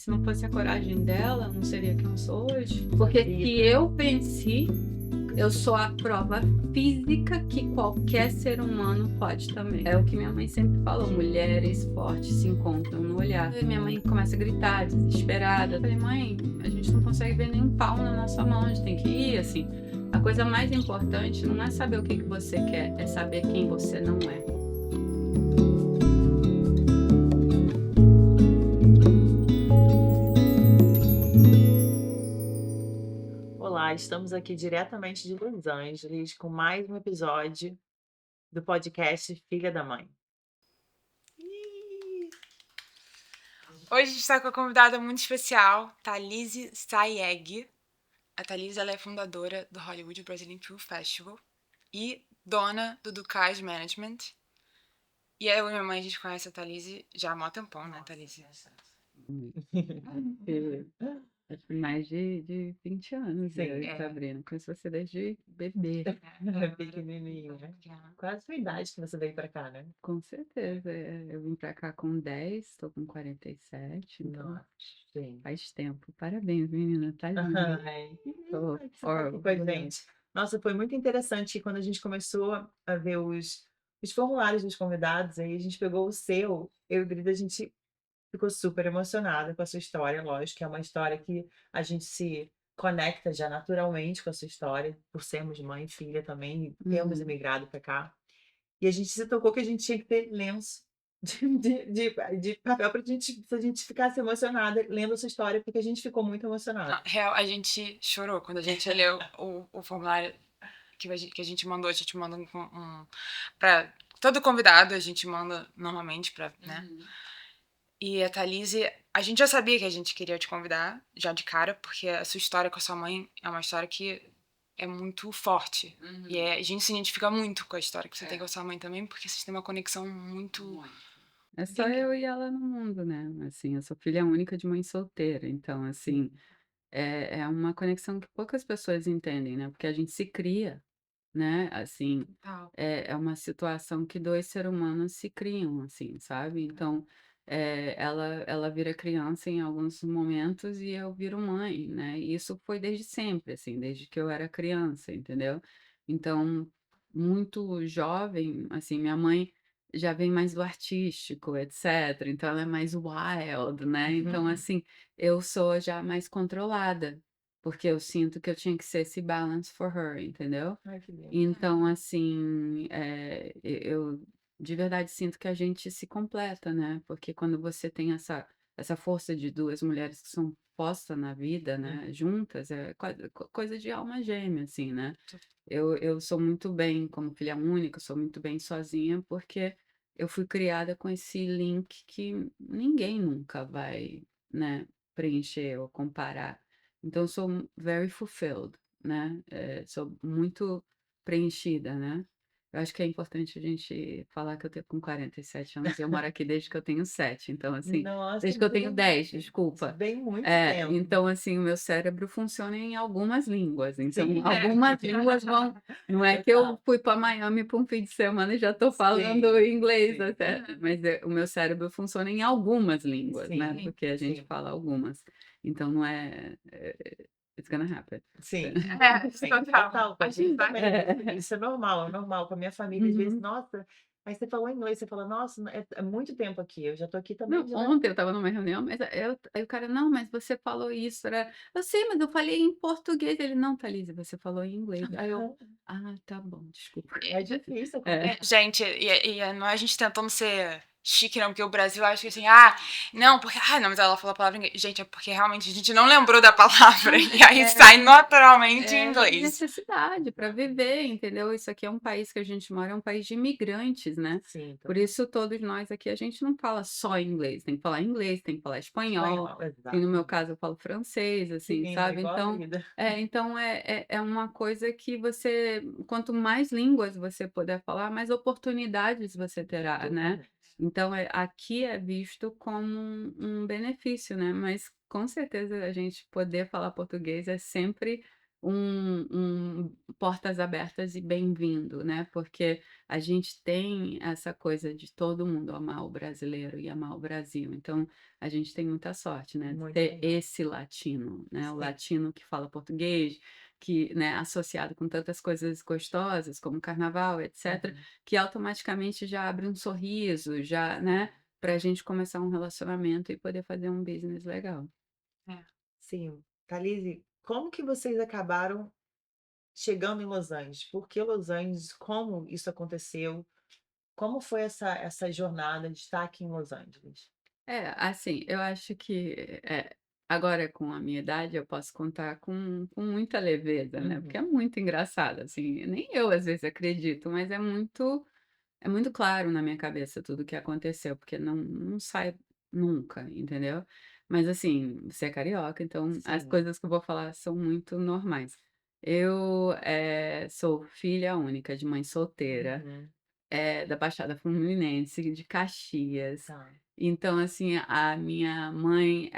Se não fosse a coragem dela, não seria quem eu sou hoje. Porque se eu venci, eu sou a prova física que qualquer ser humano pode também. É o que minha mãe sempre falou: mulheres fortes se encontram no olhar. E minha mãe começa a gritar, desesperada. Eu falei: mãe, a gente não consegue ver nenhum pau na nossa mão, a gente tem que ir assim. A coisa mais importante não é saber o que você quer, é saber quem você não é. Olá, estamos aqui diretamente de Los Angeles com mais um episódio do podcast Filha da Mãe. Hoje a gente está com uma convidada muito especial, Thalise Sayeg. A Thalise ela é fundadora do Hollywood Brazilian Film Festival e dona do Ducais Management. E eu e minha mãe, a gente conhece a Thalise já há mó tempão, né, Thalise? Acho que mais de 20 anos, Sim, eu e Sabrina. Conheço você desde bebê. Pequenininho, né? Quase a idade que você veio pra cá, né? Com certeza. Eu vim pra cá com 10, estou com 47, então Nossa, sim. faz tempo. Parabéns, menina, tá linda. Ai, Tô que você tá aqui com a gente. Nossa, foi muito interessante quando a gente começou a ver os formulários dos convidados, aí a gente pegou o seu, eu e Brida, a gente ficou super emocionada com a sua história, lógico, que é uma história que a gente se conecta já naturalmente com a sua história, por sermos mãe e filha também, e termos Uhum. imigrado para cá. E a gente se tocou que a gente tinha que ter lenço de papel para gente, se a gente ficasse emocionada lendo a sua história, porque a gente ficou muito emocionada. Na real, a gente chorou quando a gente leu o formulário que a gente mandou. A gente manda pra todo convidado, a gente manda normalmente pra, né? E a Thalise, a gente já sabia que a gente queria te convidar, já de cara, porque a sua história com a sua mãe é uma história que é muito forte. E a gente se identifica muito com a história que você tem com a sua mãe também, porque vocês têm uma conexão muito. É só eu e ela no mundo, né? Assim, eu sou filha única de mãe solteira, então, assim, é uma conexão que poucas pessoas entendem, né? Porque a gente se cria, né? Assim, Tal. é uma situação que dois seres humanos se criam, assim, sabe? Então, ela vira criança em alguns momentos e eu viro mãe, né? E isso foi desde sempre, assim, desde que eu era criança, entendeu? Então, muito jovem, assim, minha mãe já vem mais do artístico, etc. Então, ela é mais wild, né? Então, assim, eu sou já mais controlada, porque eu sinto que eu tinha que ser esse balance for her, entendeu? Ai, que lindo. Então, assim, eu de verdade sinto que a gente se completa, né? Porque quando você tem essa força de duas mulheres que são postas na vida, né? Juntas, é coisa de alma gêmea, assim, né? Eu sou muito bem como filha única, sou muito bem sozinha, porque eu fui criada com esse link que ninguém nunca vai, né, preencher ou comparar. Então, eu sou very fulfilled, né? Sou muito preenchida, né? Eu acho que é importante a gente falar que eu tenho com 47 anos e eu moro aqui desde que eu tenho 7. Então, assim, Nossa, desde que eu tenho bem, 10, desculpa. bem muito tempo. Então, assim, o meu cérebro funciona em algumas línguas. Então, algumas línguas vão. Não é que eu fui para Miami por um fim de semana e já estou falando Sim, inglês sim. até, mas o meu cérebro funciona em algumas línguas, né? Sim, Porque a gente sim, fala algumas. Então, não é. It's gonna happen. sim. Sim, total. Com a A gente gente vai. também. Isso é normal. Com a minha família, às vezes, Uhum. nossa, aí você falou inglês, você fala, nossa, é muito tempo aqui, eu já tô aqui também, Não, já vai. ontem eu estava numa reunião, mas aí o cara, não, mas você falou isso, eu sei, mas eu falei em português. Ele, não, Thalisa, você falou em inglês. Aí eu, tá bom, desculpa. É difícil É. acompanhar. Gente, não é a gente tentando ser chique, não, porque o Brasil acha que assim, não, porque, não, mas ela falou a palavra em inglês. Gente, é porque realmente a gente não lembrou da palavra, e aí sai naturalmente em inglês. Necessidade para viver, entendeu? Isso aqui é um país que a gente mora, é um país de imigrantes, né? Sim, Por isso, todos nós aqui, a gente não fala só inglês, tem que falar inglês, tem que falar espanhol, espanhol, e no meu exato. caso eu falo francês, Que assim, lindo, sabe? igual a Então, vida. é uma coisa que você, quanto mais línguas você puder falar, mais oportunidades você terá, né? Totalmente. Então, aqui é visto como um benefício, né? Mas com certeza a gente poder falar português é sempre portas abertas e bem-vindo, né, porque a gente tem essa coisa de todo mundo amar o brasileiro e amar o Brasil, então a gente tem muita sorte, né, de Muito ter legal. esse latino, né, o Sim. latino que fala português, que, né, associado com tantas coisas gostosas como carnaval, etc, Uhum. que automaticamente já abre um sorriso, já, né, pra gente começar um relacionamento e poder fazer um business legal. É. Sim. Thalise, como que vocês acabaram chegando em Los Angeles? Por que Los Angeles? Como isso aconteceu? Como foi essa jornada de estar aqui em Los Angeles? É, assim, eu acho que, agora com a minha idade eu posso contar com muita leveza, né, porque é Uhum. muito engraçado, assim, nem eu às vezes acredito, mas é muito claro na minha cabeça tudo o que aconteceu, porque não sai nunca, entendeu. Mas assim, você é carioca, então as Sim. coisas que eu vou falar são muito normais. Eu, sou filha única de mãe solteira, Uhum. da Baixada Fluminense, de Caxias. Tá. Então, assim, a minha mãe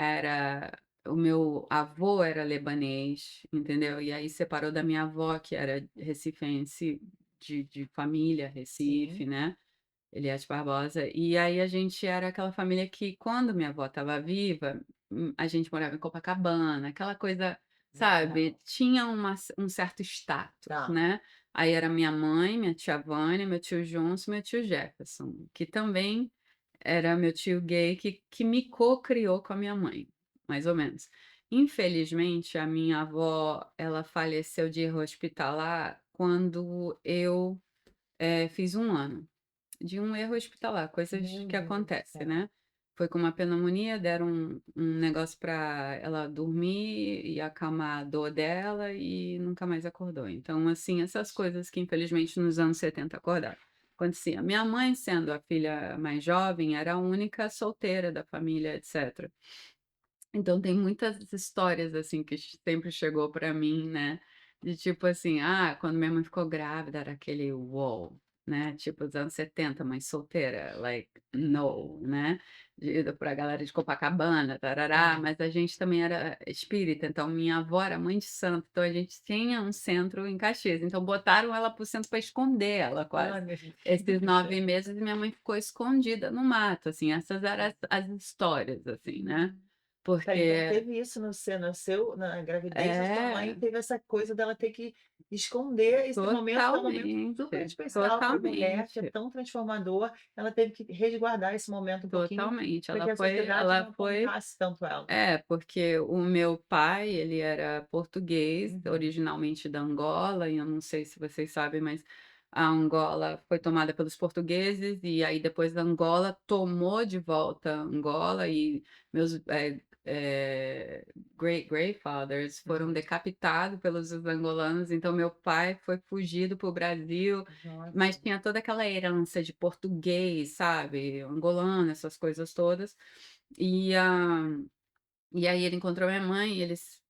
o meu avô era lebanês, entendeu? E aí separou da minha avó, que era recifense, de família, Sim. Recife, né, Eliette Barbosa. E aí a gente era aquela família que, quando minha avó estava viva, a gente morava em Copacabana, aquela coisa, sabe, Legal. tinha um certo status, Tá. né. Aí era minha mãe, minha tia Vânia, meu tio Johnson, meu tio Jefferson, que também era meu tio gay que me co-criou com a minha mãe, mais ou menos. Infelizmente, a minha avó, ela faleceu de erro hospitalar quando eu, fiz 1 ano. De um erro hospitalar, coisas Meu que Deus do acontecem, céu. né. Foi com uma pneumonia, deram um negócio para ela dormir e acalmar a dor dela e nunca mais acordou. Então, assim, essas coisas que infelizmente nos anos 70 acordaram, acontecia. Minha mãe, sendo a filha mais jovem, era a única solteira da família, etcétera. Então tem muitas histórias, assim, que sempre chegou pra mim, né, de tipo assim, quando minha mãe ficou grávida era aquele "uou", né, tipo os anos 70, mãe solteira, like, no, né, pra galera de Copacabana, tarará, Sim. mas a gente também era espírita, então minha avó era mãe de santo, então a gente tinha um centro em Caxias, então botaram ela para o centro pra esconder ela quase. Ai, meu Esses Deus. 9 meses minha mãe ficou escondida no mato, assim, essas eram as histórias, assim, né. Tá, então Porque teve isso no seu na gravidez da sua mãe, é, teve essa coisa dela ter que esconder esse momento, que é um momento super totalmente, especial para a mulher, que é totalmente, tão transformador, ela teve que resguardar esse momento um pouquinho, totalmente. para Ela que a foi sociedade ela não foi apontasse tanto ela. porque o meu pai, ele era português, Uhum. originalmente da Angola, e eu não sei se vocês sabem, mas a Angola foi tomada pelos portugueses, e aí depois a Angola tomou de volta Angola, e meus, great grandfathers foram Uhum. decapitados pelos angolanos, então meu pai foi fugido para o Brasil, mas Nossa. tinha toda aquela herança de português, sabe, angolano, essas coisas todas. E, e aí ele encontrou minha mãe e eles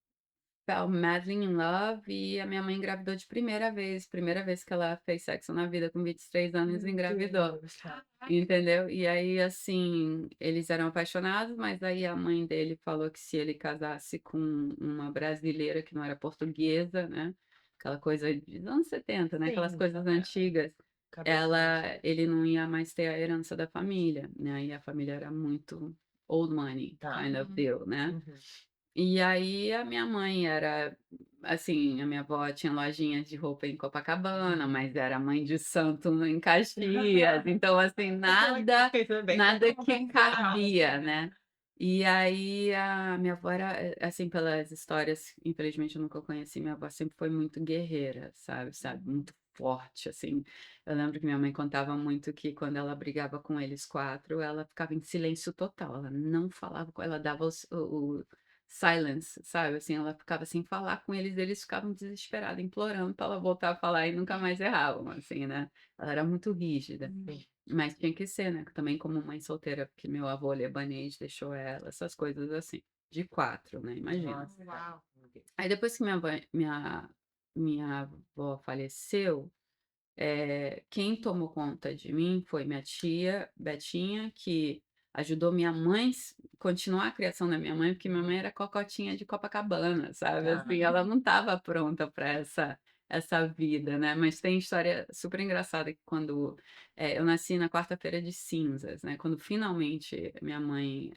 fell madly in love, e a minha mãe engravidou de primeira vez que ela fez sexo na vida, com 23 anos Meu engravidou, Deus, cara. entendeu. E aí, assim, eles eram apaixonados, mas aí a mãe dele falou que se ele casasse com uma brasileira que não era portuguesa, né, aquela coisa dos anos 70, né, aquelas Sim, coisas antigas, cabeça antiga. ele não ia mais ter a herança da família, né, e a família era muito old money Tá. kind of deal, né. Uhum. E aí a minha mãe era assim, a minha avó tinha lojinha de roupa em Copacabana, mas era mãe de santo em Caxias, então assim, Aquela nada coisa bem nada que convencional, cabia, assim, né. né. E aí a minha avó era, assim, pelas histórias, infelizmente eu nunca conheci, minha avó sempre foi muito guerreira, sabe, muito forte, assim. Eu lembro que minha mãe contava muito que quando ela brigava com eles 4, ela ficava em silêncio total, ela não falava ela dava o silence, sabe, assim, ela ficava sem falar com eles, eles ficavam desesperados, implorando para ela voltar a falar e nunca mais erravam, assim, né. Ela era muito rígida, Sim. mas tinha que ser, né, também como mãe solteira, porque meu avô libanês deixou ela, essas coisas assim, de 4, né, imagina. Nossa, cara. Meu Deus. Aí depois que minha avó faleceu, quem tomou conta de mim foi minha tia Betinha, que ajudou minha mãe continuar a criação da minha mãe, porque minha mãe era cocotinha de Copacabana, sabe, Tá. assim, ela não estava pronta para essa vida, né, mas tem história super engraçada que quando, eu nasci na quarta-feira de cinzas, né, quando finalmente minha mãe,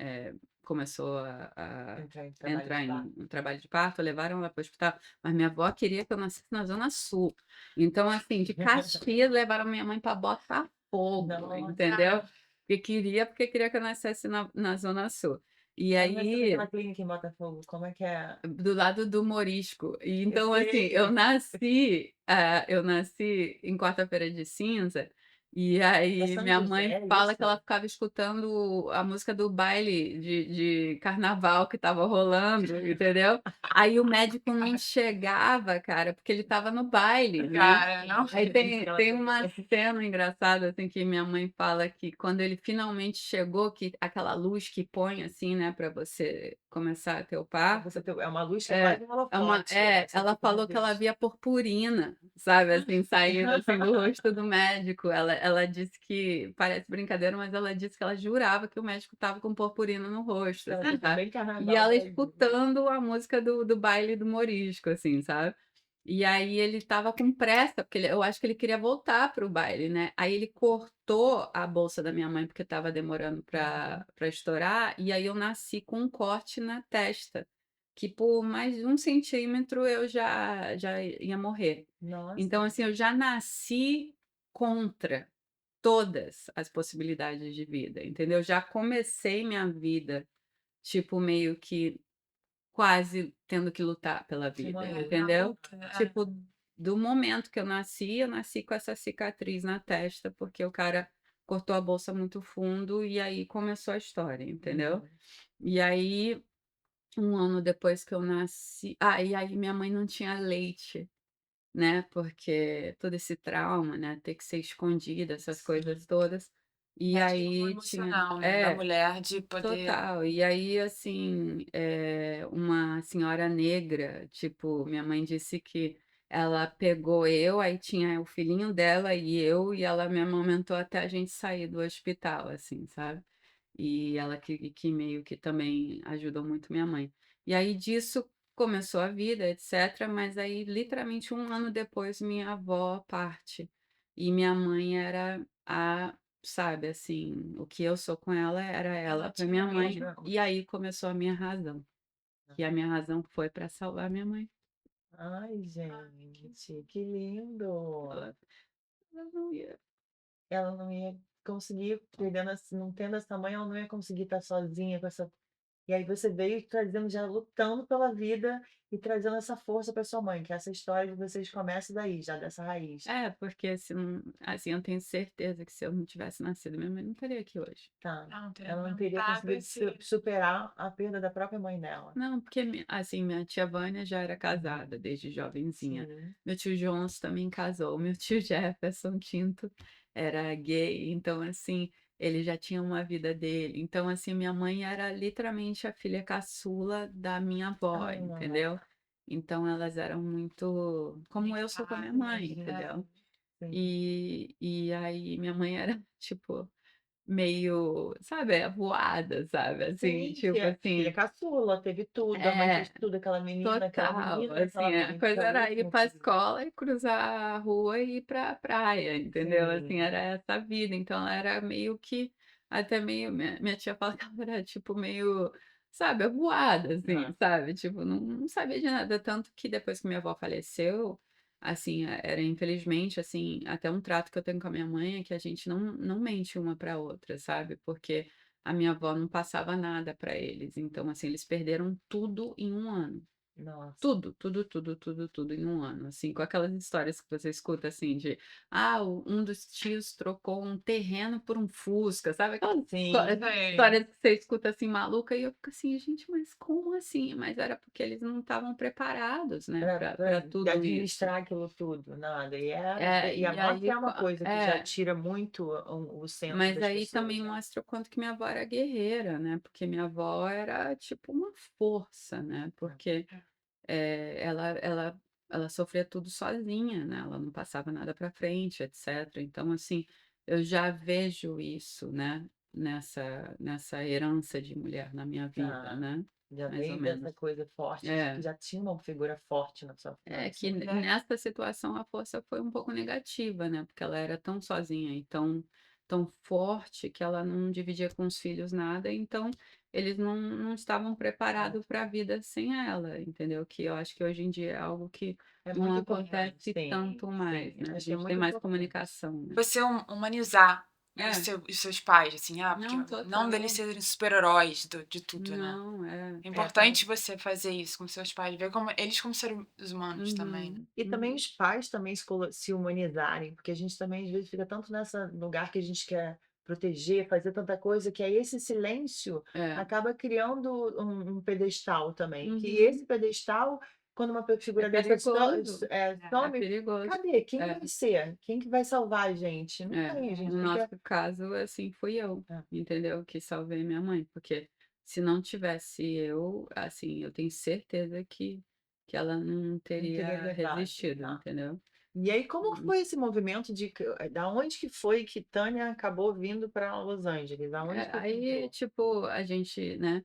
começou a Entrar em trabalho entrar de parto. em trabalho de parto, levaram ela para o hospital, mas minha avó queria que eu nascesse na Zona Sul. Então, assim, de Caxias levaram minha mãe para Botafogo, Nossa. entendeu? Porque queria que eu nascesse na Zona Sul. E Ela nasceu aí, naquela clínica em Botafogo, como é que é? do lado do Morisco. E Eu então, assim, sei. eu nasci em Quarta-feira de Cinza, e É aí São minha José, mãe é fala isso? que ela ficava escutando a música do baile de carnaval que estava rolando, entendeu? Aí o médico não chegava, cara, porque ele estava no baile, né? Cara, não. Aí tem, Ela tem uma cena engraçada, assim, que minha mãe fala que quando ele finalmente chegou, que aquela luz que põe, assim, né, para você começar a ter o parto, é uma luz que é é, quase um holofote, você ela fica, meu falou que ela Deus. via purpurina, sabe, assim, saindo, assim, do rosto do médico. Ela disse que, parece brincadeira, mas ela disse que ela jurava que o médico estava com purpurina no rosto, Ela assim, fica sabe. bem E carnaval, ela tadinha. escutando a música do baile do Morisco, assim, sabe. E aí ele estava com pressa, porque eu acho que ele queria voltar para o baile, né. Aí ele cortou a bolsa da minha mãe, porque estava demorando para estourar, e aí eu nasci com um corte na testa, que por mais de 1 centímetro eu já ia morrer. Nossa, Então, assim, eu já nasci contra todas as possibilidades de vida, entendeu? Já comecei minha vida, tipo, meio que quase tendo que lutar pela vida, morrer. entendeu? É. Tipo, do momento que eu nasci com essa cicatriz na testa, porque o cara cortou a bolsa muito fundo e aí começou a história, entendeu? Uhum. E aí, 1 ano depois que eu nasci, e aí minha mãe não tinha leite, né, porque todo esse trauma, né, ter que ser escondida, essas coisas todas. E Mexe com o aí tinha emocional, né, da mulher de poder. total. E aí, assim, uma senhora negra, tipo, minha mãe disse que ela pegou eu, aí tinha o filhinho dela e eu, e ela me amamentou até a gente sair do hospital, assim, sabe. E ela que meio que também ajudou muito minha mãe. E aí disso começou a vida, etcétera, mas aí literalmente 1 ano depois minha avó parte. E minha mãe era sabe, assim, o que eu sou com ela era ela Ela para tinha minha mãe, mesmo. e aí começou a minha razão. E a minha razão foi para salvar minha mãe. Ai, gente, que lindo. Ela ela não ia Ela não ia conseguir, perdendo não tendo essa mãe, ela não ia conseguir estar sozinha com essa. E aí você veio trazendo, já lutando pela vida e trazendo essa força para sua mãe, que essa história de vocês começa daí, já dessa raiz. porque se não assim, eu tenho certeza que se eu não tivesse nascido, minha mãe não estaria aqui hoje. Tá. Não, ter Ela não teria aumentado conseguido esse. superar a perda da própria mãe dela. Não, porque assim, minha tia Vânia já era casada desde jovenzinha. Sim. Meu tio Jones também casou. Meu tio Jefferson Tinto era gay, então assim, ele já tinha uma vida dele. Então assim, minha mãe era literalmente a filha caçula da minha avó, Ah, entendeu? Então elas eram muito como eu sou com a minha mãe, entendeu? sim. E aí minha mãe era tipo meio, sabe, avoada, sabe? Assim, Sim, tipo filha assim, caçula, teve tudo, a mãe fez é. tudo, aquela Total, menina daquela assim, a mãe, coisa pelo era ir último pra filho. escola e cruzar a rua e ir pra praia, entendeu? Assim, Sim. era essa a vida, então ela era meio que até meio minha tia fala que ela era, tipo, meio, sabe, avoada, assim, Ah, sabe, tipo, não sabia de nada, tanto que depois que minha avó faleceu, assim, era infelizmente, assim, até um trato que eu tenho com a minha mãe é que a gente não mente uma pra outra, sabe, porque a minha avó não passava nada pra eles, então, assim, eles perderam tudo em 1 ano. nossa. Tudo, tudo, tudo, tudo, tudo em 1 ano, assim, com aquelas histórias que você escuta, assim, de: um dos tios trocou um terreno por um Fusca", sabe aquelas Sim, Sei. histórias que você escuta, assim, maluca, e eu fico assim: "Gente, mas como assim?". Mas era porque eles não estavam preparados, né, pra pra tudo isso. administrar aquilo tudo, nada. E a E morte aí é uma coisa que já é. tira muito o centro Mas das aí pessoas, também né. mostra o quanto que minha avó era guerreira, né, porque minha avó era tipo uma força, né, porque ela sofria tudo sozinha, né, ela não passava nada para frente, etcétera. Então, assim, eu já vejo isso, né, nessa herança de mulher na minha vida, Tá. né? Já Mais ou veio dessa menos. coisa forte, de que É. já tinha uma figura forte na sua É infância. que nessa situação a força foi um pouco negativa, né? Porque ela era tão sozinha e tão forte que ela não dividia com os filhos nada, então eles não estavam É. preparados para a vida sem ela, entendeu? Que eu acho que hoje em dia é algo que É não muito importante, acontece sim, tanto mais, sim. né? A Acho que é gente tem muito mais importante. comunicação, né? Você humanizar É, os seus pais, assim, porque não, não deles total. serem super-heróis de tudo, né? Não, é. É É, tam importante você fazer isso com seus pais, ver como eles como seres humanos também, né? Uhum, e também uhum. os pais também se humanizarem, porque a gente também às vezes fica tanto nessa lugar que a gente quer proteger, fazer tanta coisa, que aí esse silêncio É. acaba criando um pedestal também, que Uhum. esse pedestal, quando uma É figura dessa perigoso. É some, perigoso. cadê? Quem É. vai ser? Quem que vai salvar a gente? Não É, tem, a gente no fica nosso caso, assim, fui eu, é, entendeu? Que salvei minha mãe, porque se não tivesse eu, assim, eu tenho certeza que ela não não teria teria levado, resistido, tá. entendeu? E aí como Hum, foi esse movimento da onde que foi que Tânia acabou vindo para Los Angeles? Aonde que Aí, encontrou? tipo, a gente, né,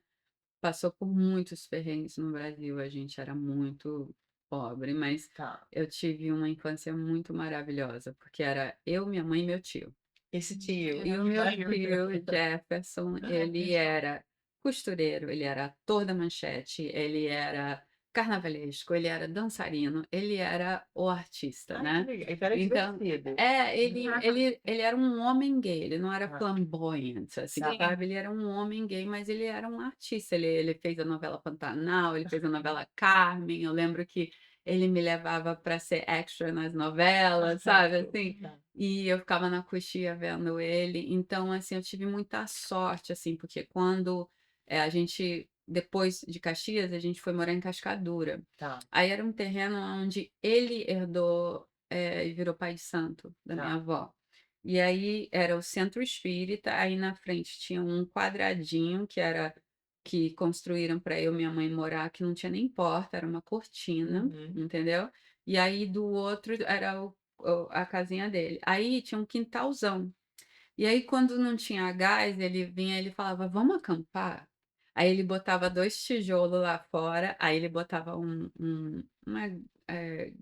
passou por muitos perrengues no Brasil, a gente era muito pobre, mas Tá. eu tive uma infância muito maravilhosa, porque era eu, minha mãe e meu tio. Esse tio. E o meu tio Jefferson, ele era costureiro, ele era ator da Manchete, ele era carnavalesco, ele era dançarino, ele era o artista, Ai, que né? legal. Então era Então, divertido. ele era um homem gay, ele não era Tá, flamboyant, assim, Sim. sabe? Ele era um homem gay, mas ele era um artista. Ele fez a novela Pantanal, ele fez a novela Carmen. Eu lembro que ele me levava para ser extra nas novelas, sabe? Assim, tá. e eu ficava na coxia vendo ele. Então, assim, eu tive muita sorte, assim, porque quando a gente, depois de Caxias, a gente foi morar em Cascadura. Tá, Aí era um terreno onde ele herdou e virou pai de santo da minha tá. avó. E aí era o centro espírita, aí na frente tinha um quadradinho que construíram para eu e minha mãe morar, que não tinha nem porta, era uma cortina, Uhum. entendeu? E aí do outro era a casinha dele. Aí tinha um quintalzão. E aí, quando não tinha gás, ele vinha, ele falava: "Vamos acampar?". Aí ele botava 2 tijolos lá fora, aí ele botava uma,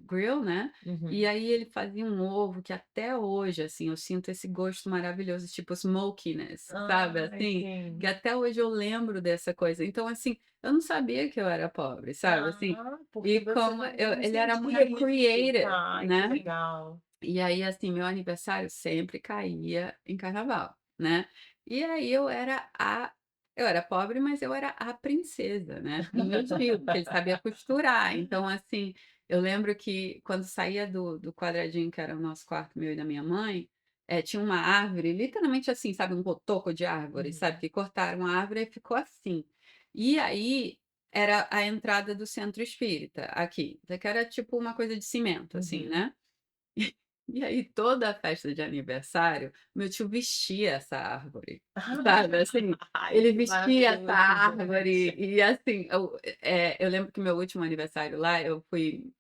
grill, né, e Uhum. aí ele fazia um ovo que até hoje, assim, eu sinto esse gosto maravilhoso, tipo smokiness, sabe, Ai, assim, que sim. até hoje eu lembro dessa coisa. Então, assim, eu não sabia que eu era pobre, sabe, assim, Ah, porque e você como não ele era sentia muito isso. creative, Ai, que né. legal. E aí, assim, meu aniversário sempre caía em carnaval, né. E aí eu era pobre, mas eu era a princesa, né, do meu tio, porque ele sabia costurar. Então, assim, eu lembro que quando saía do quadradinho que era o nosso quarto, meu e da minha mãe, tinha uma árvore, literalmente assim, sabe, um cotoco de árvore, sabe, Uhum. que cortaram a árvore e ficou assim. E aí, era a entrada do centro espírita, aqui, que era tipo uma coisa de cimento, assim, Uhum. né. E aí toda a festa de aniversário, meu tio vestia essa árvore, sabe, assim, Ai, ele que vestia essa maravilhoso, árvore gente. e assim, eu lembro que meu último aniversário lá eu fui,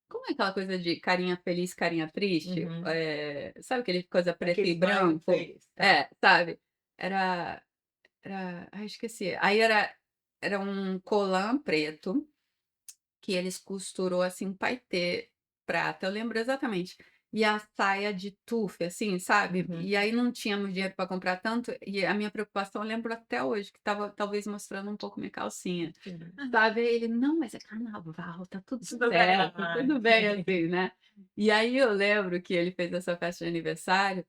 como é aquela coisa de carinha feliz, carinha triste? Uhum. Sabe aquele coisa preto Aquele e smiley branco? face, tá. Sabe, era ai esqueci, aí era um colã preto que eles costurou, assim, um paetê prata, eu lembro exatamente. E a saia de tufe, assim, sabe. Uhum. E aí não tínhamos dinheiro para comprar tanto, e a minha preocupação eu lembro até hoje, que estava talvez mostrando um pouco minha calcinha, Sim. sabe. Aí ele: "Não, mas é carnaval, tá tudo Tudo bem. certo, tudo bem", assim, né. E aí eu lembro que ele fez essa festa de aniversário,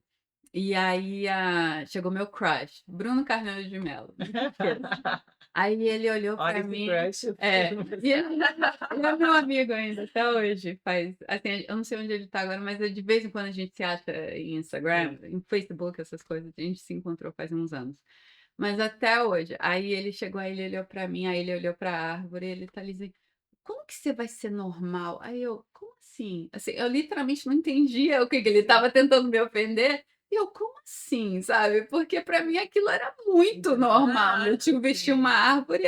e aí chegou meu crush, Bruno Carneiro de Mello, nunca esqueço. Aí ele olhou Olha para esse mim crush. e ele é meu amigo ainda até hoje, faz assim, eu não sei onde ele está agora, mas de vez em quando a gente se acha em Instagram, Sim. em Facebook, essas coisas, a gente se encontrou faz uns anos. Mas até hoje, aí ele chegou, aí ele olhou para mim, aí ele olhou para a árvore, ele tá ali dizendo: "Como que você vai ser normal?". Aí eu: "Como assim?". Assim, eu literalmente não entendia o que que ele Sim. estava tentando me ofender, e eu: "Como assim?", sabe, porque para mim aquilo era muito normal, meu tio vestia uma Sim. árvore,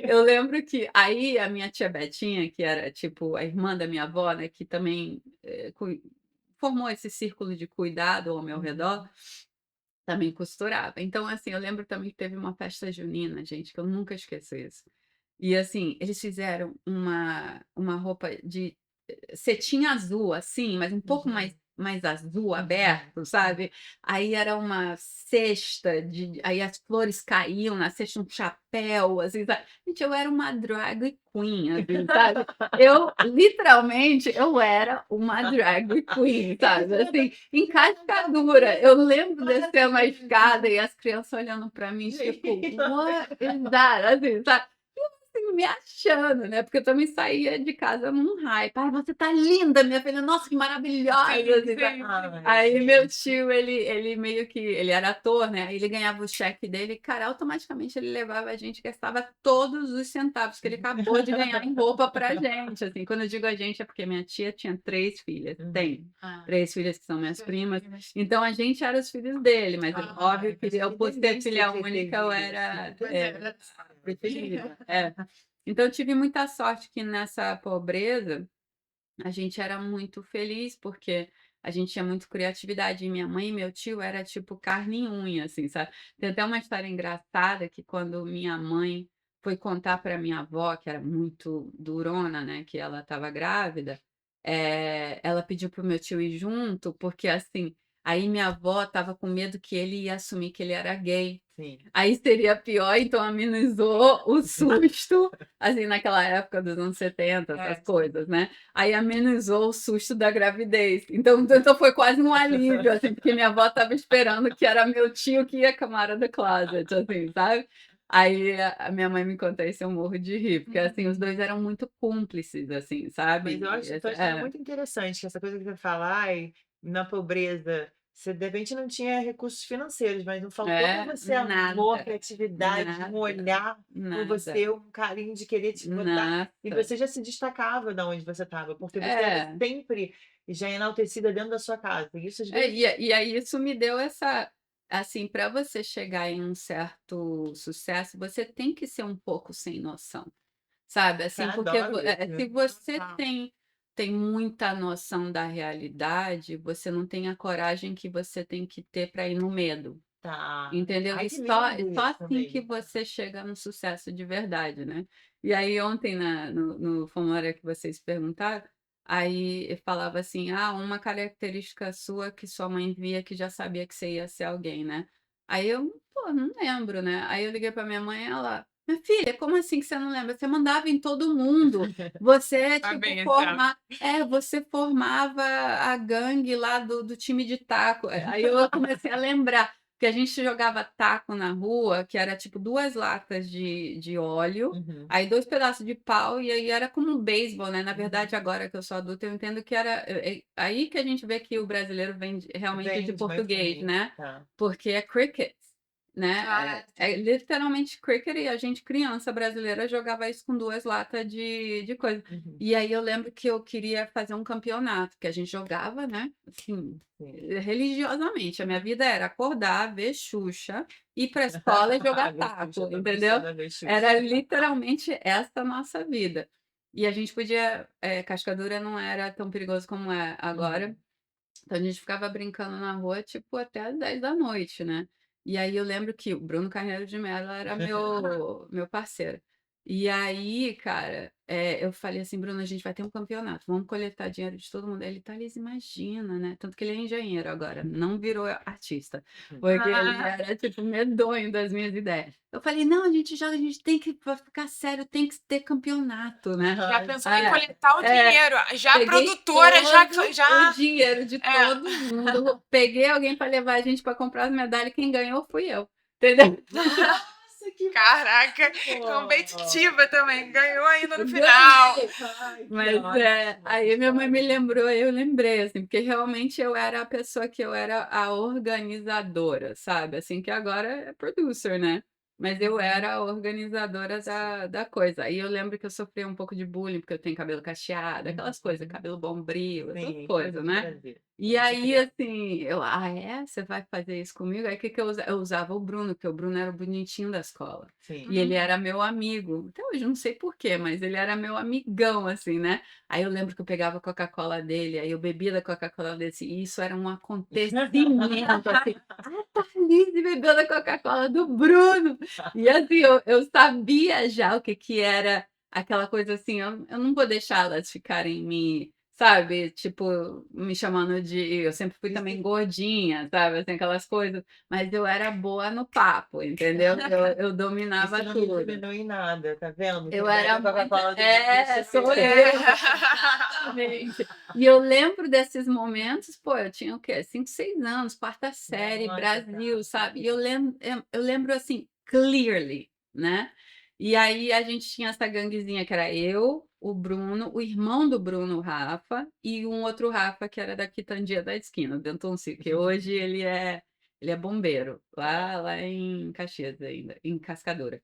eu lembro que aí a minha tia Betinha, que era tipo a irmã da minha avó, né, que também, formou esse círculo de cuidado ao meu redor, Uhum. também costurava. Então, assim, eu lembro também que teve uma festa junina, gente, que eu nunca esqueço isso. E, assim, eles fizeram uma roupa de cetim azul, assim, mas um pouco Uhum. mais azul, Uhum. aberto, sabe. Aí era uma cesta de aí as flores caíam na cesta, um chapéu, assim, sabe. Gente, eu era uma drag queen, assim, sabe. Eu, literalmente, eu era uma drag queen, sabe, assim, em cascadura. Eu lembro descer uma escada e as crianças olhando pra mim, tipo: "What is that?", assim, sabe assim, me achando, né, porque eu também saía de casa num hype: "Ai, você tá linda, minha filha, nossa, que maravilhosa", Sim, assim, sabe. sim. Ai, Aí meu gente. tio, ele meio que ele era ator, né, aí ele ganhava o cheque dele, cara, automaticamente ele levava a gente, gastava todos os centavos que ele acabou de ganhar em roupa pra gente, assim. Quando eu digo a gente, é porque minha tia tinha 3 filhas, tem Uhum. 3 filhas que são minhas Suas primas, primas. então a gente era os filhos dele, mas óbvio Ai, que mas eu, que por ser delícia filha de ter única, eu isso. era, Pois é. preferida. É. Então eu tive muita sorte que nessa pobreza, a gente era muito feliz, porque a gente tinha muito criatividade, e minha mãe e meu tio era tipo carne e unha, assim, sabe. Tem até uma história engraçada que quando minha mãe foi contar para minha avó, que era muito durona, né, que ela estava grávida, ela pediu para o meu tio ir junto, porque, assim, aí minha avó estava com medo que ele ia assumir que ele era gay. Sim. Aí seria pior, então amenizou o susto, assim, naquela época dos anos 70, essas É, coisas, né. Aí amenizou o susto da gravidez. Então foi quase um alívio, assim, porque minha avó estava esperando que era meu tio que ia come out of the closet, assim, sabe. Aí a minha mãe me conta isso, eu morro de rir, porque, assim, os 2 eram muito cúmplices, assim, Mas eu sabe. acho tua história muito interessante, que essa coisa que você fala: "Ai, na pobreza, você de repente não tinha recursos financeiros, mas não faltou para você amor, Nada, criatividade, um nada, olhar por nada, você, um carinho de querer te botar e nada. você já se destacava da onde você estava, porque você era É. sempre já enaltecida dentro da sua casa. E isso às É, vezes e aí isso me deu essa assim, para você chegar em um certo sucesso, você tem que ser um pouco sem noção, sabe, assim, porque adoro se isso. você total. tem muita noção da realidade, você não tem a coragem que você tem que ter para ir no medo, Tá. entendeu? Ai, E que só lindo só isso assim que também. você chega no sucesso de verdade, né. E aí ontem no formulário que vocês perguntaram, aí eu falava assim: "Ah, uma característica sua que sua mãe via que já sabia que você ia ser alguém", né. Aí eu: "Pô, não lembro, né". Aí eu liguei para minha mãe, ela: "Minha filha, como assim que você não lembra? Você mandava em todo mundo, você, Tá tipo, bem esse hábito. você formava a gangue lá do time de taco". Aí eu comecei a lembrar. Porque a gente jogava taco na rua, que era tipo 2 latas de óleo, Uhum. aí 2 pedaços de pau, e aí era como um beisebol, né, na Uhum. verdade agora que eu sou adulta eu entendo que era aí que a gente vê que o brasileiro vem realmente de Vende mais português, bem. né, Tá. porque é cricket, né, Ah, é literalmente cricket e a gente criança brasileira jogava isso com 2 latas de coisa. Uhum. E aí eu lembro que eu queria fazer um campeonato, que a gente jogava, né, assim, Sim. religiosamente. A minha vida era acordar, ver Xuxa, ir pra escola e jogar Ver taco, Xuxa, tô entendeu? precisando ver Xuxa. Era literalmente essa a nossa vida. E a gente podia Cascadura não era tão perigoso como é agora, Uhum. então a gente ficava brincando na rua, tipo, até às 10 da noite, né. E aí eu lembro que o Bruno Carneiro de Mello era meu parceiro. E aí, cara, eu falei assim: "Bruno, a gente vai ter um campeonato, vamos coletar dinheiro de todo mundo". Ele: "Thalís, imagina, né", tanto que ele é engenheiro agora, não virou artista, porque ele ah, era, tipo, medonho das minhas ideias. Eu falei: "Não, a gente joga, a gente tem que pra ficar sério, tem que ter campeonato, né". já Ai, pensou em É, coletar o é. dinheiro, já a Peguei produtora todo o já dinheiro de é. todo mundo, peguei alguém para levar a gente para comprar as medalhas, quem ganhou fui eu, entendeu? nossa, que Caraca, máximo! competitiva também, ganhou ainda no Eu final. ganhei. Ai, que Mas, ótima essa aí minha mãe me história. lembrou, eu lembrei, assim, porque realmente eu era a pessoa que eu era a organizadora, sabe, assim, que agora é producer, né, mas eu era a organizadora Sim. da coisa. Aí eu lembro que eu sofria um pouco de bullying, porque eu tenho cabelo cacheado, aquelas coisas, Uhum. cabelo bombril, essas Sim, coisa coisas, de né. Brasil. E aí, assim, "Ah, é? Você vai fazer isso comigo?" Aí, o que que eu usa eu usava o Bruno, porque o Bruno era o bonitinho da escola. Sim. E ele era meu amigo. Até hoje, não sei por quê, mas ele era meu amigão, assim, né. Aí eu lembro que eu pegava a Coca-Cola dele, aí eu bebia da Coca-Cola dele, assim, e isso era um acontecimento, assim. "Ah, tá feliz e bebeu da Coca-Cola do Bruno". E, assim, eu sabia já o que que era aquela coisa assim, eu não vou deixar elas ficarem sabe, tipo, me chamando de eu sempre fui Isso também gordinha, sabe, assim, aquelas coisas, mas eu era boa no papo, entendeu? Eu isso dominava não me tudo. diminuiu em nada, tá vendo? Eu Quem bebe era a muito Coca-Cola do Bruno sou sou eu. eu, exatamente. E eu lembro desses momentos, pô, eu tinha o quê? 5, 6 anos, quarta série, Nossa, Brasil, cara. sabe, e eu lembro, assim, clearly, né. E aí a gente tinha essa ganguezinha que era eu, o Bruno, o irmão do Bruno, o Rafa, e um outro Rafa que era da quitandia da esquina, o Dentonci, que hoje ele é bombeiro, lá em Caxias ainda, em Cascadura.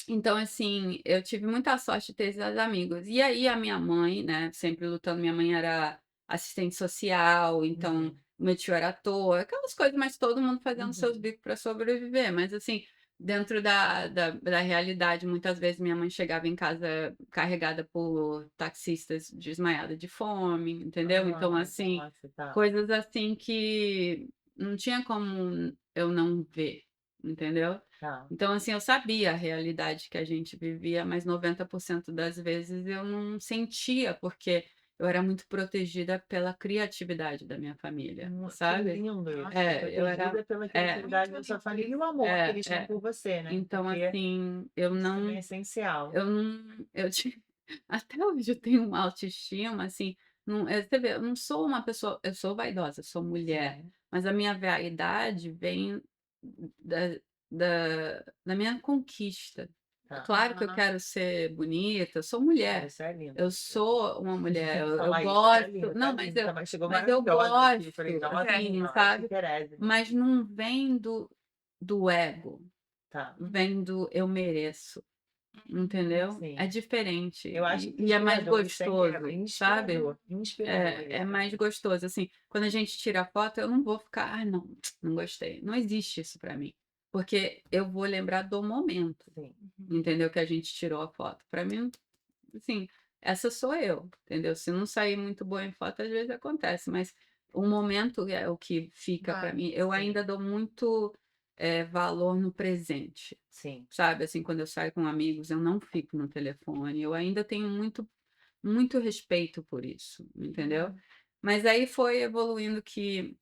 Então, assim, eu tive muita sorte de ter esses amigos. E aí a minha mãe, né, sempre lutando, minha mãe era assistente social, então Uhum, o meu tio era ator, aquelas coisas, mas todo mundo fazendo seus uhum. bicos para sobreviver. Mas, assim, dentro da realidade, muitas vezes minha mãe chegava em casa carregada por taxistas desmaiada de fome, entendeu? Então, Ai, assim, nossa, tá, coisas assim que não tinha como eu não ver, entendeu? tá. Então, assim, eu sabia a realidade que a gente vivia, mas 90% das vezes eu não sentia, porque eu era muito protegida pela criatividade da minha família, Que sabe? lindo isso, Eu era protegida pela é, criatividade Muito da sua lindo família e isso. o amor que eles tinham é. por você, né, Então, porque assim, isso também é essencial. eu não eu ti até hoje eu tenho uma autoestima, assim, não você vê, eu não sou uma pessoa eu sou vaidosa, sou mulher, Sim, mas a minha vaidade vem da da minha conquista. É tá. claro que eu quero ser bonita, eu sou mulher, Isso é lindo, eu amiga. sou uma mulher, eu Fala isso, gosto tá não, lindo, tá, mas chegou mas eu maravilhosa aqui, gosto, falei: "Nossa É. assim, senhora, sabe, chiquérrima". mas não vem do ego, Tá, vem do "eu mereço". Entendeu? É sim. diferente Eu acho e é mais inspirador, isso é gostoso, sabe? inspirador, inspirador É isso. mais gostoso, assim, quando a gente tira a foto eu não vou ficar: "Ai não, não gostei", não existe isso pra mim, porque eu vou lembrar do momento, Sim, entendeu, que a gente tirou a foto. Pra mim, assim, essa sou eu, entendeu? Se não sair muito boa em foto, às vezes acontece, mas o momento é o que fica pra Vale. mim. Eu sim, ainda dou muito, valor no presente. sim. Sabe, assim, quando eu saio com amigos, eu não fico no telefone, eu ainda tenho muito respeito por isso, entendeu. Uhum. Mas aí foi evoluindo que,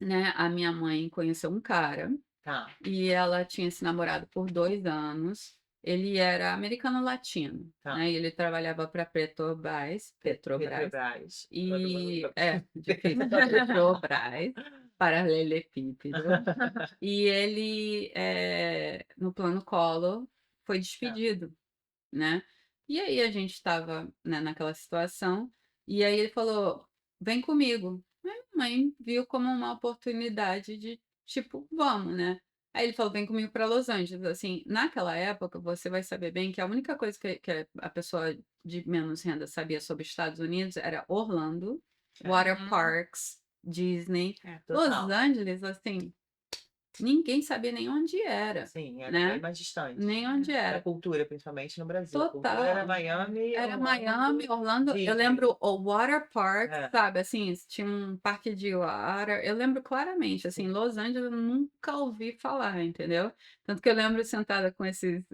né, a minha mãe conheceu um cara, Tá, e ela tinha se namorado por 2 anos, ele era americano latino, tá. né, e ele trabalhava para Petrobras, Petrobras, todo e mundo difícil, Petrobras, paralelepípedo. E ele, no plano Collor, foi tá. despedido, né. E aí a gente estava, né, naquela situação, e aí ele falou: "Vem comigo". Aí minha mãe viu como uma oportunidade de, tipo: "Vamos, né". Aí ele falou: "Vem comigo para Los Angeles". Assim, naquela época, você vai saber bem que a única coisa que a pessoa de menos renda sabia sobre Estados Unidos era Orlando, water Uhum. parks, Disney. É. Los Total. Angeles, assim, ninguém sabia nem onde era, Sim, era bem né, mais distante. nem onde Da era. cultura, principalmente no Brasil. A cultura era Total. Miami, Era Miami, Orlando, Orlando, eu Disney. lembro o water park, É, sabe, assim, tinha um parque de water, eu lembro claramente, assim, sim. Los Angeles eu nunca ouvi falar, entendeu. Tanto que eu lembro sentada com esses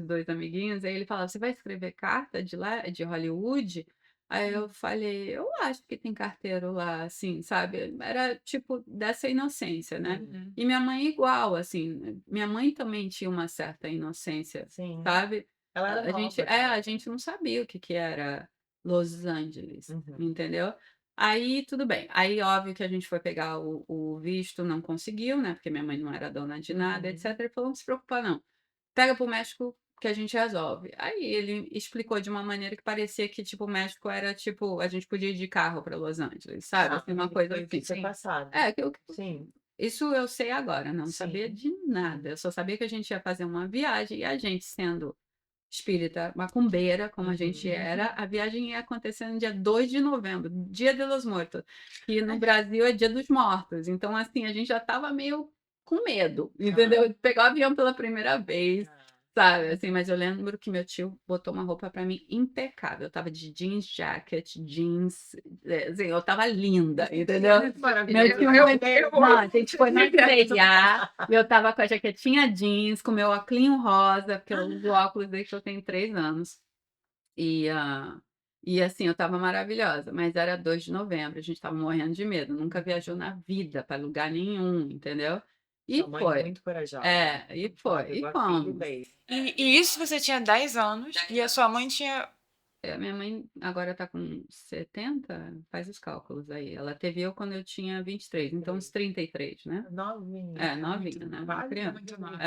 2 amiguinhos, aí ele falava: "Você vai escrever carta de lá, de Hollywood?" Aí eu falei: "Eu acho que tem carteiro lá", assim, sabe, era tipo dessa inocência, né. Uhum. Uhum. E minha mãe igual, assim, minha mãe também tinha uma certa inocência, Sim. sabe. Ela era nova A também, né. gente não sabia o que que era Los Angeles, Uhum, entendeu. Aí tudo bem, aí óbvio que a gente foi pegar o visto, não conseguiu, né, porque minha mãe não era dona de nada, uhum. etcétera, ele falou: "Não se preocupa não, pega para o México que a gente resolve". Aí ele explicou de uma maneira que parecia que, tipo, o México era, tipo, a gente podia ir de carro para Los Angeles, sabe, Tá, assim, uma que coisa foi o que assim. foi Sim. passado. É, que eu Sim, isso eu sei agora, não sabia sim, de nada, sim. eu só sabia que a gente ia fazer uma viagem e a gente sendo espírita macumbeira, como a gente era, a viagem ia acontecer no dia 2 de novembro, Dia de los Muertos, que no Brasil é Dia dos Mortos. Então, assim, a gente já estava meio com medo, entendeu? De pegar o avião pela primeira vez, sabe? Assim, mas eu lembro que meu tio botou uma roupa para mim impecável. Eu tava de jeans jacket, jeans, assim, eu tava linda, entendeu? Meu tio não, a gente foi na C&A, e eu tava com a jaquetinha jeans, com meu óculos rosa, porque eu uso óculos desde que eu tenho 3 anos. E, e assim, eu tava maravilhosa, mas era 2 de novembro, a gente tava morrendo de medo, nunca viajou na vida para lugar nenhum, entendeu? E Sua mãe foi. muito corajosa. E foi, e Pegou a filha e fomos. veio. E isso você tinha 10 anos e a sua mãe tinha. Minha mãe agora tá com 70, faz os cálculos aí. Ela teve eu quando eu tinha 23, então uns 33, né? Novinha. Novinha, né? Uma Quase criança. Muito nova.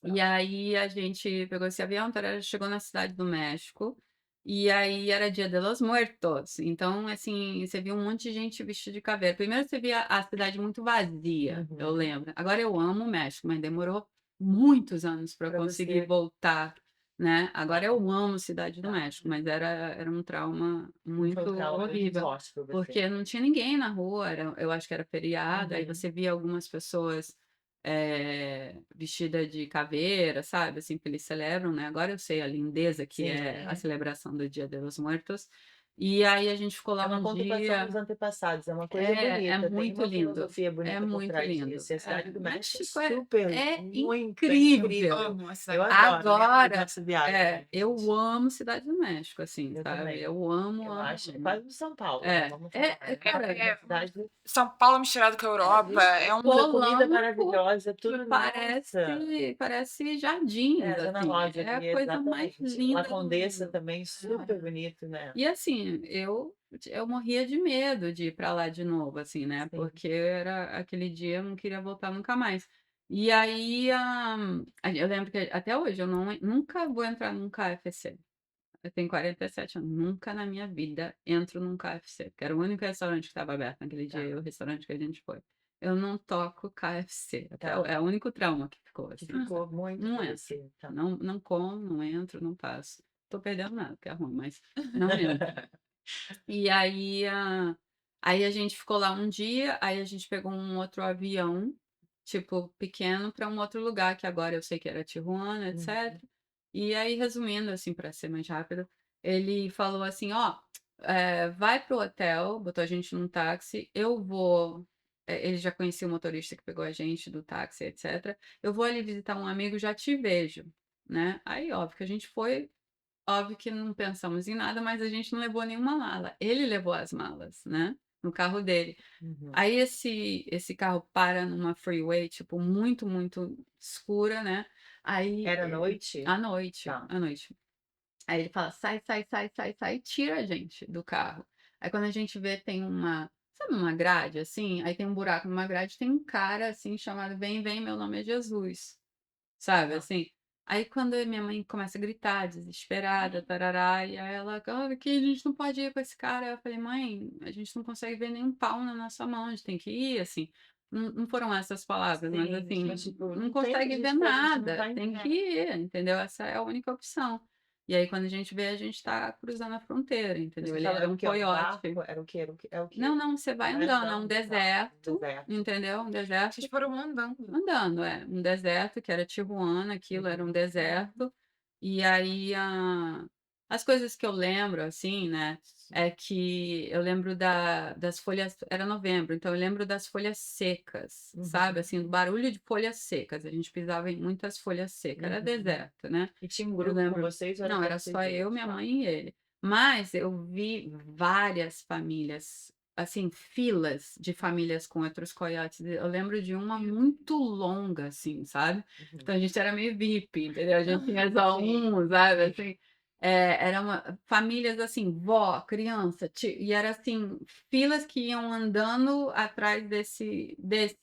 E aí a gente pegou esse avião, chegou na cidade do México, e aí era Dia de los Muertos. Então, assim, você viu um monte de gente vestida de caveira. Primeiro você via a cidade muito vazia, eu lembro. Agora eu amo o México, mas demorou muitos anos para Pra conseguir você. voltar, né? Agora eu amo Cidade do México, mas era um trauma muito Foi um trauma muito horrível. forte pra você. Porque não tinha ninguém na rua, eu acho que era feriado, aí Uhum. você via algumas pessoas vestida de caveira, sabe? Assim, que eles celebram, né? Agora eu sei a lindeza que Sim. é a celebração do Dia de los Muertos. E aí a gente ficou É lá uma um contemplação dos dia. antepassados, é uma coisa É bonita, tem muito uma lindo. filosofia É bonita por muito trás lindo. disso. E a cidade do México México é super, é muito incrível. Amo essa Eu cidade. adoro, minha mãe Agora, gosta de viagem. eu amo Cidade do México, assim, Eu sabe? também. Eu amo, Eu amo, acho, é amo. quase São Paulo, né? Vamos falar. Cara, Uma cidade São Paulo misturado com a Europa é um. comida Polanco maravilhosa, que tudo, parece nossa. parece jardins, Zona assim, Rosa é a ali, coisa mais exatamente. La linda do Condessa mundo. também, super bonito, né? E assim, eu morria de medo de ir para lá de novo, assim, né? Sim. Porque era aquele dia eu não queria voltar nunca mais. E aí, eu lembro que até hoje eu nunca vou entrar num KFC. Eu tenho 47 anos, nunca na minha vida entro num KFC, que era o único restaurante que estava aberto naquele dia, e o restaurante que a gente foi. Eu não toco KFC, é o único trauma que ficou, Que assim. ficou muito Não pra entro, você. Tá. não como, não entro, não passo. Tô perdendo nada, que é ruim, mas não entro. E aí a gente ficou lá um dia, aí a gente pegou um outro avião, tipo, pequeno, para um outro lugar, que agora eu sei que era Tijuana, etc. E aí, resumindo, assim, para ser mais rápido, ele falou assim: ó, vai pro hotel, botou a gente num táxi, eu vou. Ele já conhecia o motorista que pegou a gente do táxi, etc. Eu vou ali visitar um amigo, já te vejo, né? Aí, óbvio que a gente foi. Óbvio que não pensamos em nada, mas a gente não levou nenhuma mala. Ele levou as malas, né? No carro dele. Aí esse carro para numa freeway, tipo, muito, muito escura, né? Aí, Era noite? à noite, Tá. à noite. Aí ele fala, sai, sai, sai, sai, sai, e tira a gente do carro. Aí quando a gente vê, tem sabe uma grade, assim? Aí tem um buraco numa grade, tem um cara, assim, chamado Vem, vem, meu nome é Jesus. Sabe, Tá. assim? Aí quando a minha mãe começa a gritar, desesperada, tarará, e aí ela, olha, que a gente não pode ir com esse cara. Eu falei, mãe, a gente não consegue ver nenhum pau na nossa mão, a gente tem que ir, assim. Não foram essas palavras, mas Sim, assim, mas, tipo, não não tem o que consegue a ver gente fazer, a gente não nada, vai tem que entender. ir, entendeu? Essa é a única opção. E aí quando a gente vê, a gente tá cruzando a fronteira, entendeu? Você Ele tava era no um quê? Um coiote. barco? Era o quê? É o quê? Não, não, você vai Vai andando, é um andando, tá. Um deserto, deserto. entendeu? Um deserto. Vocês foram andando. Andando, um deserto, que era Tijuana, aquilo era um deserto. E aí, as coisas que eu lembro, assim, né, é que eu lembro das folhas, era novembro, então eu lembro das folhas secas, sabe, assim, do barulho de folhas secas. A gente pisava em muitas folhas secas, era deserto, né? E tinha um Eu grupo com lembro, vocês ou era não, só era vocês só eu, dois? minha Tá. mãe e ele. Mas eu vi várias famílias, assim, filas de famílias com outros coiotes. Eu lembro de uma muito longa, assim, sabe? Então a gente era meio VIP, entendeu? A gente tinha só Sim, sabe? sim. Assim, eram famílias assim, vó, criança, e era assim, filas que iam andando atrás desse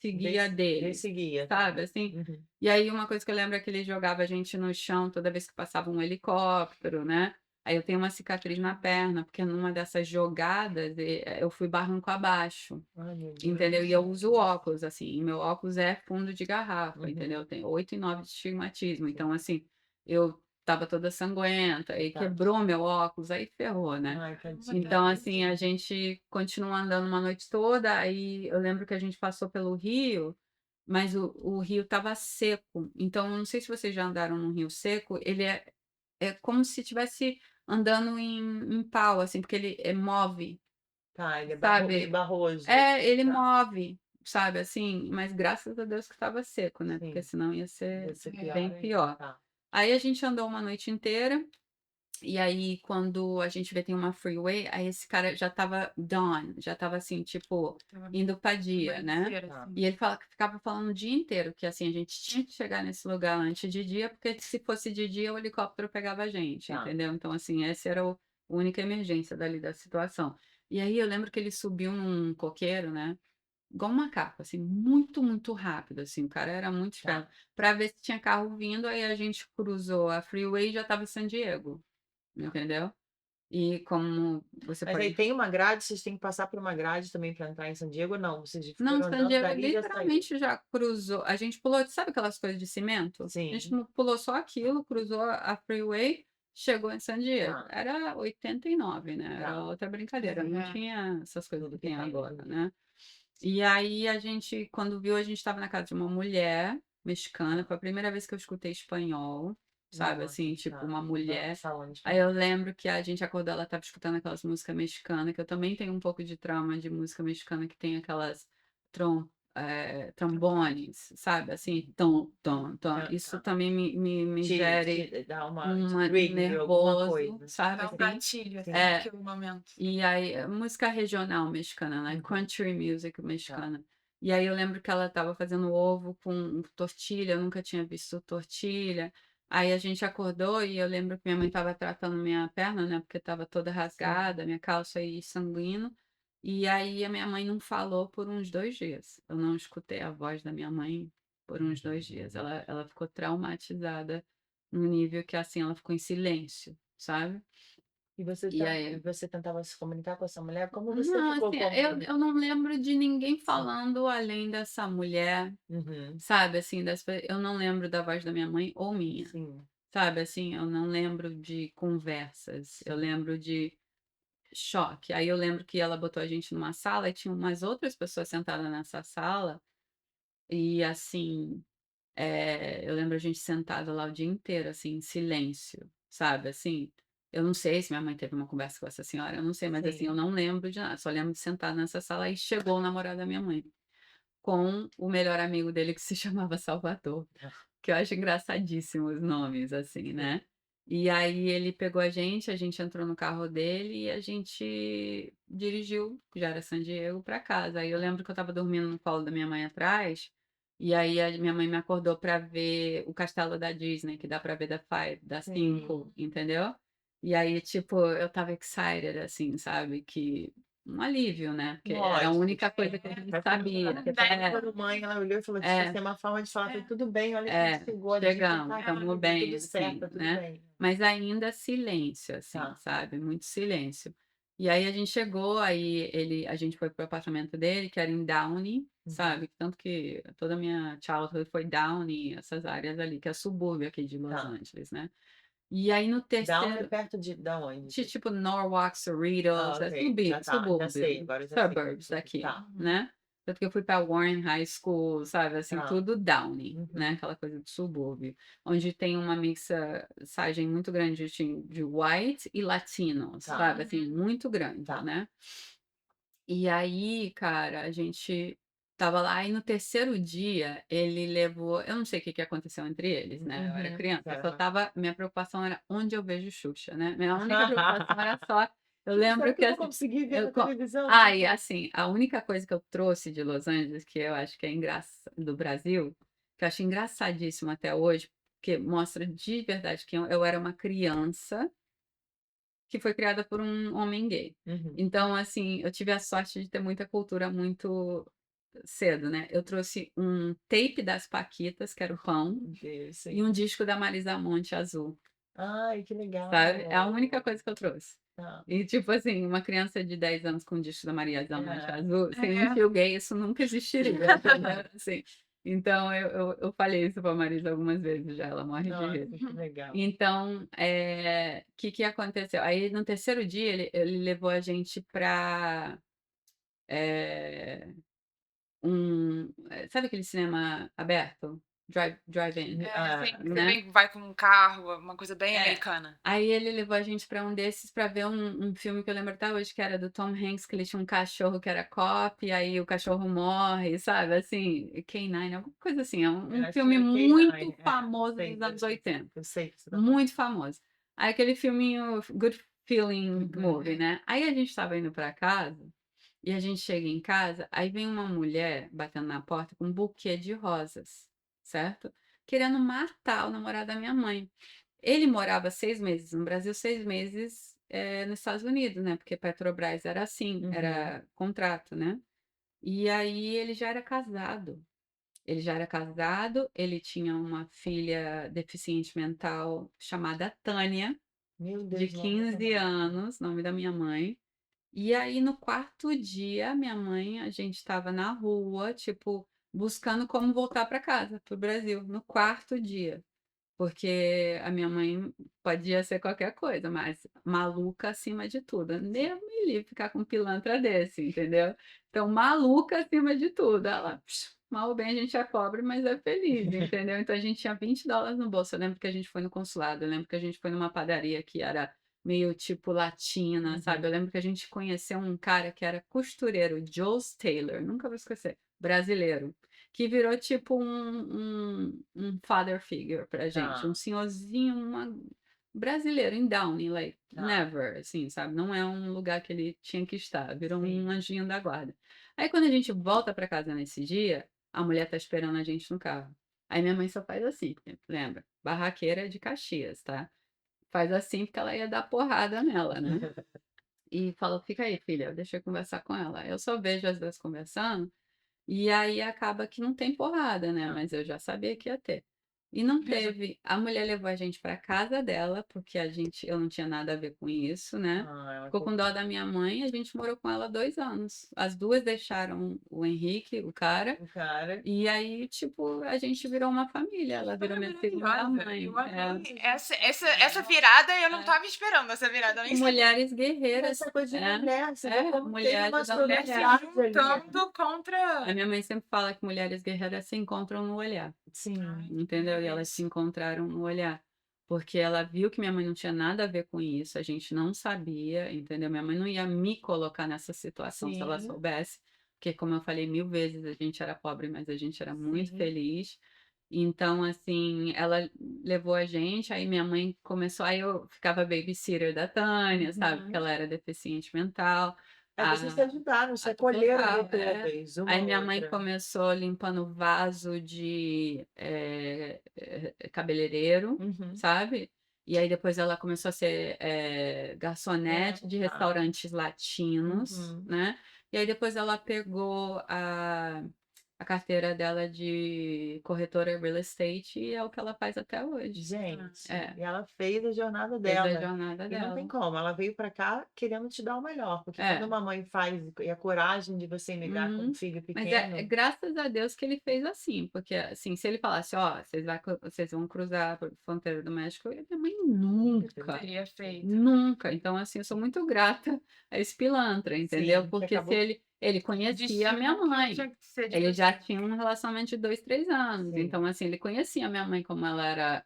guia deles, Desse guia, tá. sabe? Assim, e aí uma coisa que eu lembro é que ele jogava a gente no chão toda vez que passava um helicóptero, né? Aí eu tenho uma cicatriz na perna, porque numa dessas jogadas eu fui barranco abaixo, Ai, meu entendeu? E eu Deus. uso óculos, assim, e meu óculos é fundo de garrafa, Uhum. entendeu? Tem 8 e 9 de estigmatismo. Então, assim, eu estava toda sanguenta, aí Tá. quebrou meu óculos, aí ferrou, né. Ai, tadinha. Então, assim, a gente continuou andando uma noite toda, aí eu lembro que a gente passou pelo rio, mas o rio estava seco, então eu não sei se vocês já andaram num rio seco, ele é como se estivesse andando em pau, assim, porque ele, move, Tá, ele é meio sabe. barroso. Ele Tá, move, sabe, assim, mas graças a Deus que estava seco, né, porque sim. senão ia Ia ser ser É. pior bem ainda. pior. Tá. Aí a gente andou uma noite inteira, e aí quando a gente vê tem uma freeway, aí esse cara já estava dawn, já estava assim, tipo, Tava indo pra dia, né. amanhecer, Tá. assim. E ele ficava falando o dia inteiro que, assim, a gente tinha que chegar nesse lugar antes de dia, porque se fosse de dia o helicóptero pegava a gente, Tá. entendeu. Então, assim, essa era a única emergência dali da situação. E aí eu lembro que ele subiu num coqueiro, né, igual um macaco, assim, muito, muito rápido, assim, o cara era muito esperto, Tá. pra ver se tinha carro vindo, aí a gente cruzou a freeway e já estava em San Diego, entendeu. E como você Mas aí pode. tem uma grade, vocês têm que passar por uma grade também para entrar em San Diego ou não? Vocês Não, foram San andando Diego dali e já saíram? literalmente já cruzou, a gente pulou, sabe aquelas coisas de cimento? A gente Sim. não pulou só aquilo, cruzou a freeway, chegou em San Diego. Tá, Era 89, né, era tá. outra brincadeira, não É. tinha essas coisas Tudo que que tem tem hoje agora, em dia. né. E aí a gente, quando viu, a gente estava na casa de uma mulher mexicana, Tá. foi a primeira vez que eu escutei espanhol, sabe, Nossa, assim, tipo, tá. uma Ela mulher. falando Aí espanhol. eu lembro que a gente acordou, ela estava escutando aquelas músicas mexicanas, que eu também tenho um pouco de trauma de música mexicana, que tem aquelas trombones, sabe, assim, tom, tom, tom. Ah, Isso tá. também me gere Te dá uma um trigger, alguma nervoso, coisa. sabe, Dá um assim. gatilho, assim, Sim. É. naquele momento. E aí, música regional mexicana, né, Uhum. country music Tá. mexicana. E aí eu lembro que ela estava fazendo ovo com tortilha, eu nunca tinha visto tortilha. Aí a gente acordou e eu lembro que minha mãe estava tratando minha perna, né, porque estava toda Sim. rasgada, minha calça aí sanguindo. E aí a minha mãe não falou por uns 2 dias. Eu não escutei a voz da minha mãe por uns 2 dias. Ela ficou traumatizada num nível que, assim, ela ficou em silêncio, sabe. E aí. Você tentava se comunicar com essa mulher? Como você Não, ficou assim, eu como eu não lembro de ninguém sim. falando além dessa mulher, Uhum. sabe, assim, eu não lembro da voz da minha mãe ou minha, Sim, sabe, assim, eu não lembro de conversas, eu sim. lembro de choque. Aí eu lembro que ela botou a gente numa sala e tinha umas outras pessoas sentadas nessa sala, e assim, eu lembro a gente sentada lá o dia inteiro, assim, em silêncio, sabe, assim. Eu não sei se minha mãe teve uma conversa com essa senhora, eu não sei, mas assim, eu Sim. não lembro de nada, só lembro de sentar nessa sala e chegou o namorado da minha mãe, com o melhor amigo dele que se chamava Salvador, que eu acho engraçadíssimo os nomes, assim, Sim. né. E aí ele pegou a gente entrou no carro dele e a gente dirigiu, já era San Diego, pra casa. Aí eu lembro que eu estava dormindo no colo da minha mãe atrás, e aí a minha mãe me acordou pra ver o castelo da Disney, que dá pra ver da Sim. 5, entendeu. E aí, tipo, eu estava excited, assim, sabe, que um alívio, né, porque era a Lógico. única coisa que a gente Vai sabia. porque também quando mãe, ela olhou e falou: "Isso É. é uma forma de falar, tá É, tudo bem, olha que a gente chegou, a gente já tá Chegamos, aqui, estamos tá bem, tudo certo, assim, tá tudo né. bem". Mas ainda silêncio, assim, Tá. sabe, muito silêncio. E aí a gente chegou, aí a gente foi pro apartamento dele, que era em Downey, Uhum. sabe, tanto que toda a minha childhood foi Downey, essas áreas ali, que é subúrbio aqui de Los Tá. Angeles, né. E aí no Down é terceiro, perto de da onde? de tipo Norwalk, Cerritos, Ah, é ok. Já tá, já sei, subúrbio, agora eu já sei. suburbs daqui, Tá, uhum. né. Tanto que eu fui pra Warren High School, sabe, assim, tá. tudo Downey, né, Uhum. aquela coisa de subúrbio, onde tem uma mixagem muito grande de white e latinos, Tá, sabe, assim, muito grande, tá. né. E aí, cara, a gente estava lá e no terceiro dia ele levou, eu não sei o que que aconteceu entre eles, né, eu era Uhum. criança, eu só Certo. estava, minha preocupação era onde eu vejo Xuxa, né, minha única preocupação era só, eu Será lembro que que eu vou assim, conseguir ver eu na co televisão? e assim, a única coisa que eu trouxe de Los Angeles, que eu acho que é engraça do Brasil, que eu acho engraçadíssimo até hoje, porque mostra de verdade que eu era uma criança que foi criada por um homem gay. Uhum. Então, assim, eu tive a sorte de ter muita cultura muito cedo, né. Eu trouxe um tape das Paquitas, que era o pão, Meu Deus, e sim. um disco da Marisa Monte azul, Ai, que sabe. É a legal. única coisa que eu trouxe. Tá. E, tipo assim, uma criança de 10 anos com um disco da Marisa Monte É. azul, sem um É. fio gay, isso nunca existiria, entendeu, assim. Então eu falei isso pra Marisa algumas vezes já, ela morre de Nossa, rir. que legal. Então, que aconteceu? Aí no terceiro dia ele levou a gente pra, eh, sabe aquele cinema aberto? Drive-in, Sim, que você né? vai com um carro, uma coisa bem É. americana. Aí ele levou a gente pra um desses pra ver um filme que eu lembro até hoje, que era do Tom Hanks, que ele tinha um cachorro que era cop, e aí o cachorro morre, sabe, assim, K9, alguma coisa assim, é um Acho que filme é muito K9, famoso sei, dos anos sei, 80, eu sei o que você tá falando. muito famoso. Aí aquele filminho Good Feeling Movie, Uhum. né. Aí a gente estava indo pra casa, e a gente chega em casa, aí vem uma mulher batendo na porta com um buquê de rosas, certo, querendo matar o namorado da minha mãe. Ele morava 6 meses no Brasil, 6 meses, nos Estados Unidos, né, porque Petrobras era assim, Uhum. era contrato, né. E aí ele já era casado. Ele já era casado, ele tinha uma filha deficiente mental chamada Tânia, Meu de Deus, nome da sua 15 mãe. anos, nome da minha mãe. E aí no quarto dia, minha mãe a gente estava na rua, tipo, buscando como voltar para casa, para o Brasil, no quarto dia. Porque a minha mãe podia ser qualquer coisa, mas maluca acima de tudo. Deus me livre ficar com um pilantra desse, entendeu? Então, maluca acima de tudo. Ela, mal ou bem a gente é pobre, mas é feliz, entendeu? Então a gente tinha US$ 20 no bolso. Eu lembro que a gente foi no consulado, eu lembro que a gente foi numa padaria que era meio tipo latina, sabe? Eu Uhum. lembro que a gente conheceu um cara que era costureiro, Joe Taylor, nunca vou esquecer, brasileiro, que virou tipo um father figure pra gente, um Tá, senhorzinho, brasileiro em Downey, like, tá. never, assim, sabe? Não é um lugar que ele tinha que estar, virou um Sim. anjinho da guarda. Aí quando a gente volta pra casa nesse dia, a mulher tá esperando a gente no carro. Aí minha mãe só faz assim, lembra? Barraqueira de Caxias, tá? Faz assim porque ela ia dar porrada nela, né? E falou: fica aí, filha, deixa eu conversar com ela. Eu só vejo as duas conversando. E aí acaba que não tem porrada, né, Tá. mas eu já sabia que ia ter. E não Resu teve. A mulher levou a gente pra casa dela, porque eu não tinha nada a ver com isso, né. Ah, ela Ficou com dó da minha mãe, a gente morou com ela 2 anos. As 2 deixaram o Henrique, o cara, o cara. e aí, tipo, a gente virou uma família, ela virou história minha segunda maravilhosa. mãe. Eu É, amei essa virada, eu não é. estava esperando essa virada, eu nem sabia. Mulheres E guerreiras. essa coisa de É, mulher, você vê como teve uma mulheres da Mulher mulher. se sororidade ali. juntando A contra. minha mãe sempre fala que mulheres guerreiras se encontram no olhar. Sim. Entendeu? E elas se encontraram no olhar. Porque ela viu que minha mãe não tinha nada a ver com isso, a gente não sabia, entendeu? Minha mãe não ia me colocar nessa situação se ela Sim, soubesse, porque, como eu falei 1000 vezes, a gente era pobre, mas a gente era muito sim. feliz. Então, assim, ela levou a gente, aí minha mãe começou, aí eu ficava babysitter da Tânia, sabe? Porque Uhum. ela era deficiente mental. Aí vocês se ajudaram, se acolheram Total, todas, uma Aí a minha mãe outra. começou limpando vaso de cabeleireiro, Uhum. sabe? E aí depois ela começou a ser É, garçonete de tá. restaurantes latinos, Uhum. né? E aí depois ela pegou a carteira dela de corretora real estate e é o que ela faz até hoje. Gente, É, e ela fez a jornada fez a dela. jornada E não tem dela. como, ela veio para cá querendo te dar o melhor, porque quando É. uma mãe faz e a coragem de você emigrar com um Uhum. filho Mas é pequeno, graças a Deus que ele fez assim, porque, assim, se ele falasse: "Ó, vocês vão cruzar a fronteira do México", minha mãe nunca teria nunca, Teria feito. nunca. Então, assim, eu sou muito grata a esse pilantra, entendeu? sim, que Porque se acabou ele conhecia a minha Destino que não mãe, tinha que ser ele já diferente. tinha um relacionamento de 2, 3 anos, sim. então, assim, ele conhecia a minha mãe como ela era,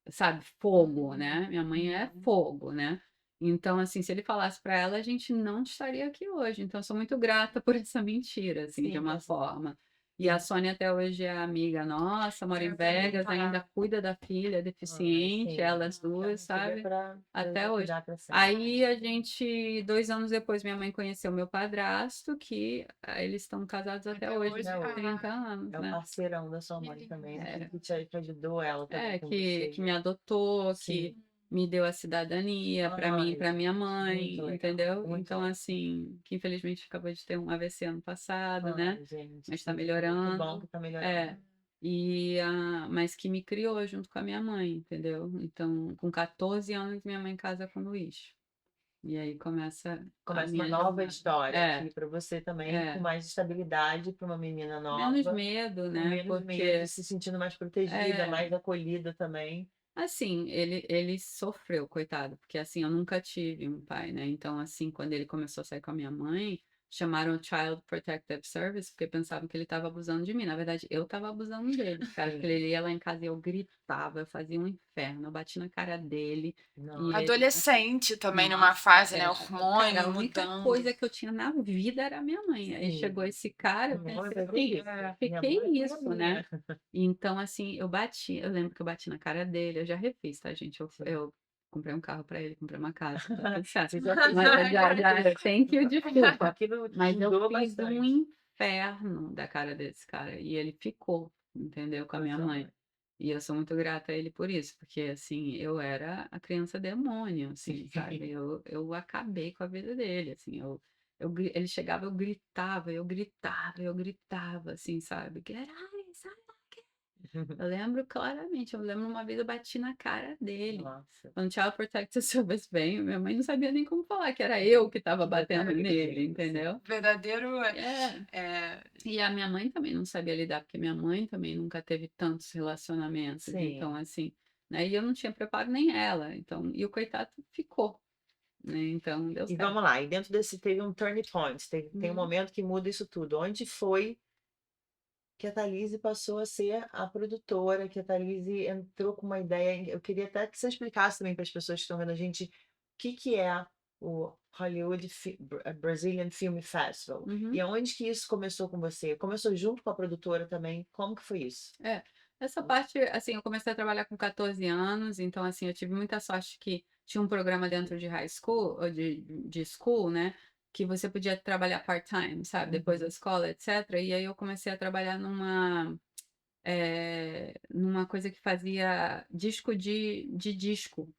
sabe, fogo, né, minha mãe é Uhum. fogo, né. Então, assim, se ele falasse para ela, a gente não estaria aqui hoje. Então, eu sou muito grata por essa mentira, assim, de Sim, uma forma. E a sim. Sônia até hoje é amiga nossa, mora em Eu também Vegas, ainda tá. cuida da filha Ai, deficiente, sim. elas duas, Minha filha é sabe? para Deus Até vai hoje. cuidar para sempre. Aí a gente, 2 anos depois, minha mãe conheceu meu padrasto, que eles estão casados até Até hoje, hoje, Até hoje. 30 anos, É o né? parceirão da sua que mãe lindo. também, né? É, Que ajudou ela também com que você. me adotou, que Sim. me deu a cidadania para mim e Ai, para minha gente, muito mãe, legal. entendeu? Muito Então, legal. assim, que infelizmente acabou de ter um AVC ano passado, né? Ai, gente, Mas está que bom melhorando. que tá melhorando. É. Mas que me criou junto com a minha mãe, entendeu? Então, com 14 anos, minha mãe casa com o Luiz. E aí começa a Começa uma minha nova jornada. história É, aqui para você também, com é. mais estabilidade para uma menina Menos nova, medo, com né? menos medo, Porque se sentindo mais protegida, é, mais acolhida também. assim, ele sofreu, coitado, porque assim, eu nunca tive um pai, né? Então, assim, quando ele começou a sair com a minha mãe, chamaram o Child Protective Service, porque pensavam que ele estava abusando de mim. Na verdade, eu estava abusando dele, cara, porque ele ia lá em casa e eu gritava, eu fazia um inferno, eu bati na cara dele, e Nossa, ele, Adolescente também, numa nossa, fase, né? cara, a Hormônio única mudando. coisa que eu tinha na vida era a minha mãe. Aí chegou sim. esse cara, eu Amor, pensei vai ver assim, isso. que Minha que mãe é foi a isso, né? minha. Então, assim, eu lembro que eu bati na cara dele, eu já refiz, tá, gente? Sim. Eu comprei um carro pra ele, comprei uma casa, tá tudo certo. Você já fez Mas eu várias já coisas. thank you, desculpa. Aquilo Mas eu mudou fiz um bastante. inferno da cara desse cara, e ele ficou, entendeu, com a Com a minha sua mãe. mãe. E eu sou muito grata a ele por isso, porque, assim, eu era a criança demônio, assim, sabe? Eu acabei com a vida dele, assim, ele chegava, eu gritava, assim, sabe? Get out, sai daqui. Eu lembro claramente, eu lembro uma vez eu bati na cara dele. Nossa. Quando o Child Protective Service veio, minha mãe não sabia nem como falar que era eu que estava Que batendo detalhe, nele, sim. entendeu? Verdadeiro. É, É, e a minha mãe também não sabia lidar, porque minha mãe também nunca teve tantos relacionamentos, então Sim. assim, né, e eu não tinha preparo nem ela, então, e o coitado ficou, né, então deu E certo. vamos lá, e dentro desse teve um turning point, tem um Uhum. momento que muda isso tudo. Onde foi que a Thalise passou a ser a produtora, que a Thalise entrou com uma ideia? Eu queria até que você explicasse também para as pessoas que estão vendo a gente o que é o Brazilian Film Festival e Uhum. aonde que isso começou com você? Começou junto com a produtora também? Como que foi isso? É, essa parte, assim, eu comecei a trabalhar com 14 anos, então, assim, eu tive muita sorte que tinha um programa dentro de high school, ou de school, né, que você podia trabalhar part-time, sabe, depois da Uhum. escola, etc. E aí eu comecei a trabalhar numa coisa que fazia disco de disco,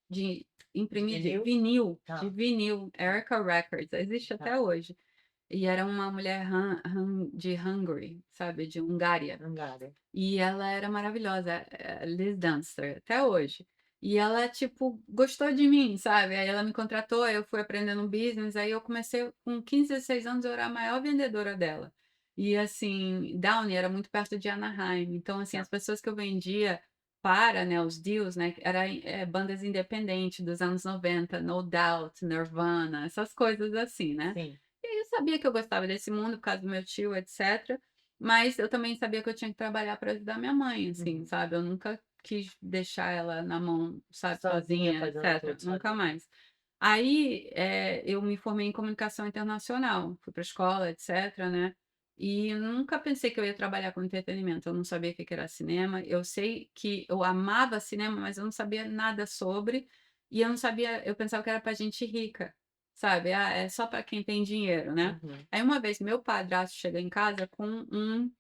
de De imprimir vinil? de Tá, vinil, Erica Records, existe tá. até hoje. E era uma mulher de Hungary, sabe, de Hungária. Angara. E ela era maravilhosa, Liz Dunster, até hoje. E ela, tipo, gostou de mim, sabe? Aí ela me contratou, aí eu fui aprendendo business, aí eu comecei, com 15, 16 anos, eu era a maior vendedora dela. E, assim, Downey era muito perto de Anaheim. Então, assim, Tá. as pessoas que eu vendia para, né, os deals, né, eram bandas independentes dos anos 90, No Doubt, Nirvana, essas coisas assim, né? Sim. E aí eu sabia que eu gostava desse mundo por causa do meu tio, etc. Mas eu também sabia que eu tinha que trabalhar para ajudar minha mãe, assim, Uhum. sabe? Eu nunca quis deixar ela na mão, sabe, Sozinha sozinha, fazendo etc. tudo Nunca sozinha. mais. Aí eu me formei em comunicação internacional, fui para a escola, etc., né? E eu nunca pensei que eu ia trabalhar com entretenimento. Eu não sabia o que que era cinema. Eu sei que eu amava cinema, mas eu não sabia nada sobre. E eu não sabia, eu pensava que era para gente rica, sabe? Ah, é só para quem tem dinheiro, né? Uhum. Aí uma vez meu padrasto chega em casa com um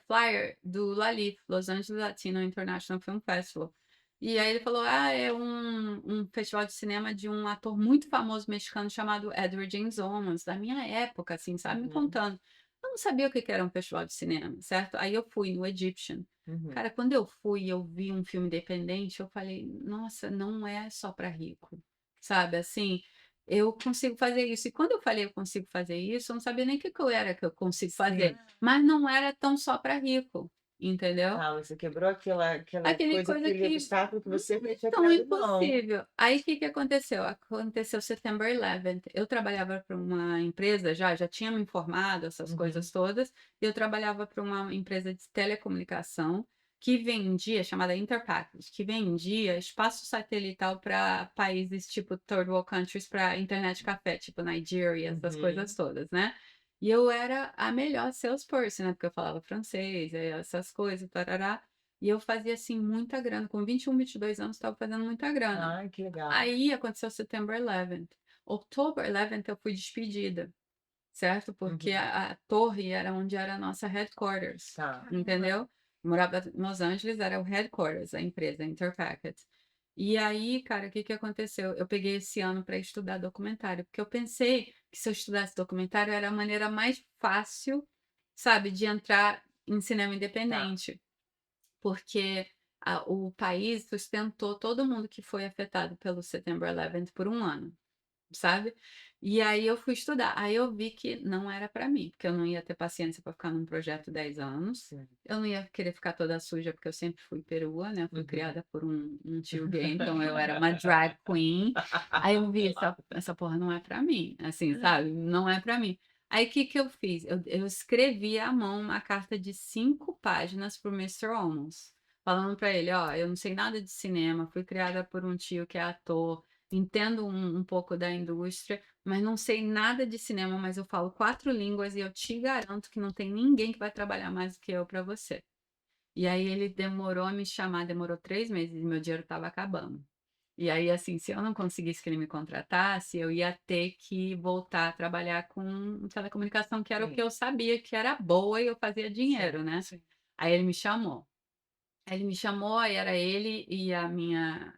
flyer do LALIFF, Los Angeles Latino International Film Festival. E aí ele falou: ah, é um festival de cinema de um ator muito famoso mexicano chamado Edward James Olmos, da minha época, assim, sabe? Me Uhum. contando. Eu não sabia o que que era um festival de cinema, certo? Aí eu fui no Egyptian. Uhum. Cara, quando eu fui e eu vi um filme independente, eu falei: nossa, não é só para rico, sabe? Assim, eu consigo fazer isso. E quando eu falei eu consigo fazer isso, eu não sabia nem o que que eu era que eu consigo fazer. Sim. Mas não era tão só para rico, entendeu? Ah, você quebrou aquela Aquele coisa, coisa aquele que obstáculo que você tinha tão criado, não. impossível. Aí o que que aconteceu? Aconteceu September 11th. Eu trabalhava para uma empresa já tinha me informado, essas Uhum. coisas todas, e eu trabalhava para uma empresa de telecomunicação que vendia, chamada Interpacket, que vendia espaço satelital para países tipo third world countries para internet café, tipo Nigeria, essas coisas Uhum. todas, né? E eu era a melhor salesperson, né? Porque eu falava francês, essas coisas, tarará. E eu fazia, assim, muita grana. Com 21, 22 anos, estava fazendo muita grana. Ai, que legal. Aí aconteceu September 11th. October 11th eu fui despedida, certo? Porque Uhum. a torre era onde era a nossa headquarters, Tá. entendeu? Morava em Los Angeles, era o headquarters, a empresa, a Interpacket. E aí, cara, o que que aconteceu? Eu peguei esse ano para estudar documentário, porque eu pensei que se eu estudasse documentário era a maneira mais fácil, sabe, de entrar em cinema Tá. independente. Porque o país sustentou todo mundo que foi afetado pelo September 11 por um ano. Sabe? E aí eu fui estudar, aí eu vi que não era para mim, porque eu não ia ter paciência para ficar num projeto 10 anos, Sim. eu não ia querer ficar toda suja, porque eu sempre fui perua, né, fui Uhum. criada por um tio gay, então eu era uma drag queen, aí eu vi essa porra não é para mim, assim, sabe? Não é para mim. Aí o que que eu fiz? Eu escrevi à mão uma carta de 5 páginas pro Mister Olmos, falando para ele, ó, eu não sei nada de cinema, fui criada por um tio que é ator, entendo um pouco da indústria, mas não sei nada de cinema, mas eu falo 4 línguas e eu te garanto que não tem ninguém que vai trabalhar mais do que eu para você. E aí ele demorou a me chamar, demorou 3 meses e meu dinheiro estava acabando. E aí, assim, se eu não conseguisse que ele me contratasse, eu ia ter que voltar a trabalhar com telecomunicação, que era o que Sim, eu sabia que era boa e eu fazia dinheiro, sim. né? Sim. Aí ele me chamou. Aí ele me chamou, aí era ele e a minha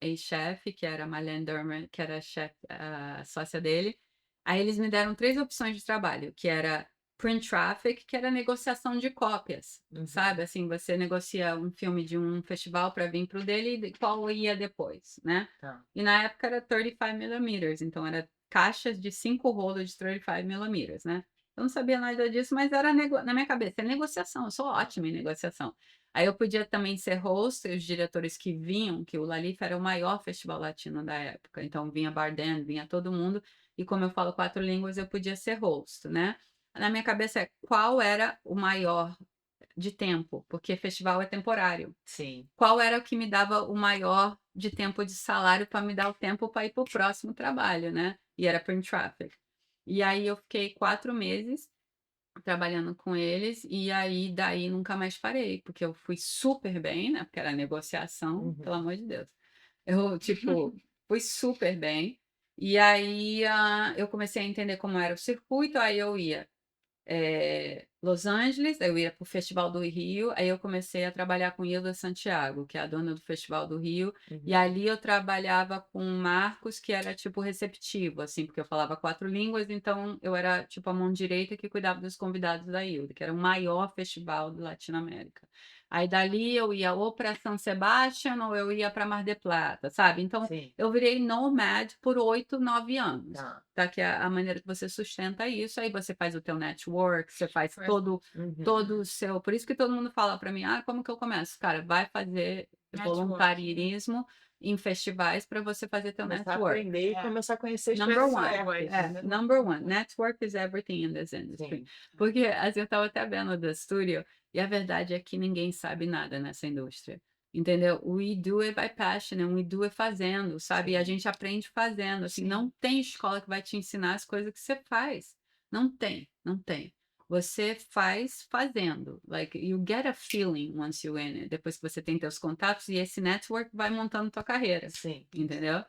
ex-chefe, que era a Marlene Dermer, que era a sócia dele. Aí eles me deram 3 opções de trabalho, que era print traffic, que era negociação de cópias, Uhum. sabe? Assim, você negocia um filme de um festival para vir para o dele e qual ia depois, né? Tá. E na época era 35mm, então era caixas de 5 rolos de 35mm, né? Eu não sabia nada disso, mas era na minha cabeça, é negociação, eu sou ótima em negociação. Aí eu podia também ser host, os diretores que vinham, que o Lalifa era o maior festival latino da época, então vinha Bardem, vinha todo mundo, e como eu falo 4 línguas, eu podia ser host, né? Na minha cabeça é qual era o maior de tempo, porque festival é temporário. Sim. Qual era o que me dava o maior de tempo de salário para me dar o tempo para ir para o próximo trabalho, né? E era print traffic. E aí eu fiquei 4 meses trabalhando com eles, e aí daí nunca mais parei, porque eu fui super bem, né? Porque era negociação, pelo Uhum. amor de Deus. Eu, tipo, fui super bem. E aí eu comecei a entender como era o circuito, aí eu ia Los Angeles, aí eu ia para o Festival do Rio, aí eu comecei a trabalhar com Hilda Santiago, que é a dona do Festival do Rio, e Uhum. ali eu trabalhava com o Marcos, que era tipo receptivo, assim, porque eu falava 4 línguas, então eu era tipo a mão direita que cuidava dos convidados da Hilda, que era o maior festival da Latinoamérica. Aí dali eu ia ou para São Sebastião ou eu ia para Mar del Plata, sabe? Então Sim. eu virei nomad por 8, 9 anos. Tá. Tá? Que é a maneira que você sustenta isso, aí você faz o teu network, você faz Foi todo Uhum. o seu, por isso que todo mundo fala para mim: "Ah, como que eu começo?". Cara, vai fazer network. voluntarismo em festivais para você fazer teu Começar a network. aprender e É. começar a conhecer as Number pessoas one. certas, né? Number one. Network is everything in this industry. Sim. Porque, assim, eu estava até vendo da Studio, e a verdade é que ninguém sabe nada nessa indústria. Entendeu? We do it by passion, and we do it fazendo, sabe? E a Sim. gente aprende fazendo. Assim, Sim. não tem escola que vai te ensinar as coisas que você faz. Não tem, não tem. Você faz fazendo. Like, you get a feeling once you in it. Depois que você tem teus contatos, e esse network vai montando tua carreira. Sim. Entendeu?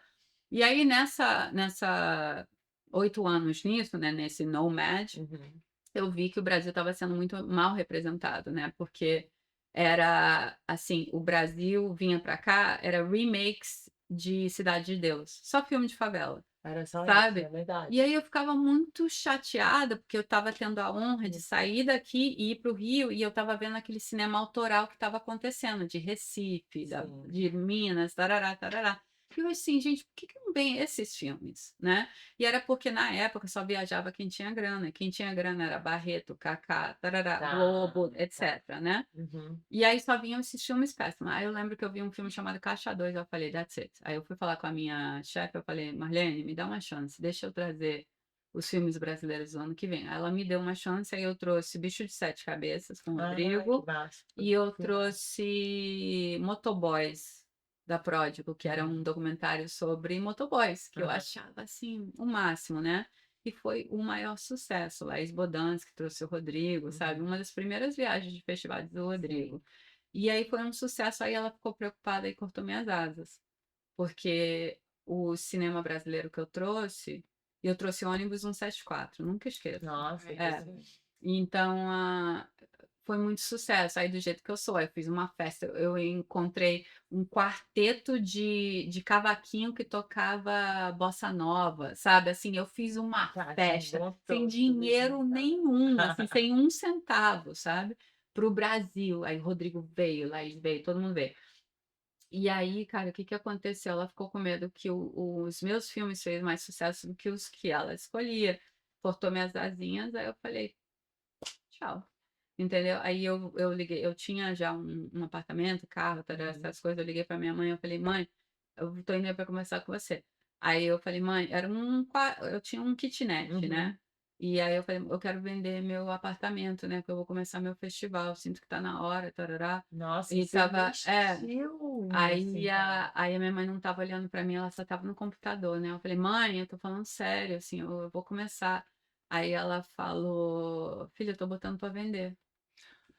E aí, nessa 8 anos nisso, né, nesse Nomad, Uhum. eu vi que o Brasil estava sendo muito mal representado, né? Porque era assim, o Brasil vinha para cá, era remakes de Cidade de Deus, só filme de favela, Era só isso, é sabe? E verdade. aí eu ficava muito chateada, porque eu estava tendo a honra de Uhum. sair daqui e ir para o Rio, e eu estava vendo aquele cinema autoral que estava acontecendo, de Recife, Sim. de Minas, tarará, tarará. E eu assim, gente, por que que não vem esses filmes, né? E era porque na época só viajava quem tinha grana. Quem tinha grana era Barreto, Kaká, tarará, Tá. Globo, Tá. etc, né? Uhum. E aí só vinham esses filmes péssimos. Aí eu lembro que eu vi um filme chamado Caixa 2, eu falei, that's it. Aí eu fui falar com a minha chefe, eu falei, Marlene, me dá uma chance, deixa eu trazer os filmes brasileiros do ano que vem. Aí ela me deu uma chance, aí eu trouxe Bicho de Sete Cabeças com o Ah, que Rodrigo, massa. e eu Que massa. trouxe Motoboys da Pródigo, que era um Uhum. documentário sobre motoboys, que eu Aham. achava assim o máximo, né? E foi o maior sucesso. Laís Bodansky trouxe o Rodrigo, sabe? Uhum. Uma das primeiras viagens de festivais do Sim. Rodrigo. E aí foi um sucesso, aí ela ficou preocupada e cortou minhas asas, porque o cinema brasileiro que eu trouxe ônibus 174, nunca esqueço. Nossa, que É, assim. então foi muito sucesso, aí do jeito que eu sou, eu fiz uma festa, eu encontrei um quarteto de cavaquinho que tocava bossa nova, sabe? Assim, eu fiz uma Tá, festa desmontou sem tudo dinheiro junto. nenhum, assim, sem um centavo, sabe? Para o Brasil. Aí Rodrigo veio, Laís veio, todo mundo veio. E aí, cara, o que que aconteceu? Ela ficou com medo que os meus filmes fez mais sucesso do que os que ela escolhia. Cortou minhas asinhas, aí eu falei, tchau. Entendeu? Aí eu liguei, eu tinha já um apartamento, carro, tarará, Uhum. essas coisas. Eu liguei pra minha mãe, eu falei, mãe, eu tô indo aí pra conversar com você. Aí eu falei, mãe, eu tinha um kitnet, Uhum. né? E aí eu falei, eu quero vender meu apartamento, né? Que eu vou começar meu festival, sinto que tá na hora, tarará. Nossa, E você tava, investiu nisso, então. aí a minha mãe não tava olhando pra mim, ela só tava no computador, né? Eu falei, mãe, eu tô falando sério, assim, eu vou começar. Aí ela falou, filha, eu tô botando pra vender.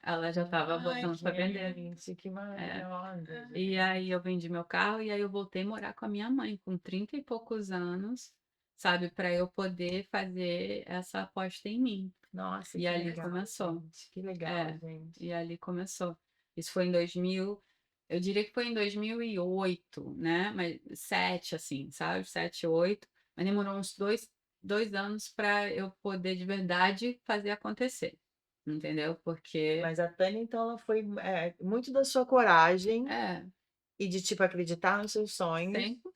Ela já estava Ai, botando que para vender. Gente, que É. maravilhosa, E gente. aí eu vendi meu carro e aí eu voltei a morar com a minha mãe com 30 e poucos anos, sabe, para eu poder fazer essa aposta em mim. Nossa, E que ali legal, começou. gente. Que legal, É, gente. e ali começou. Isso foi em 2000, eu diria que foi em 2008, né? Mas 7, assim, sabe? 7, 8. Mas demorou uns dois anos para eu poder de verdade fazer acontecer, entendeu? Porque Mas a Tânia, então, ela foi muito da sua coragem é, e de, tipo, acreditar nos seus sonhos.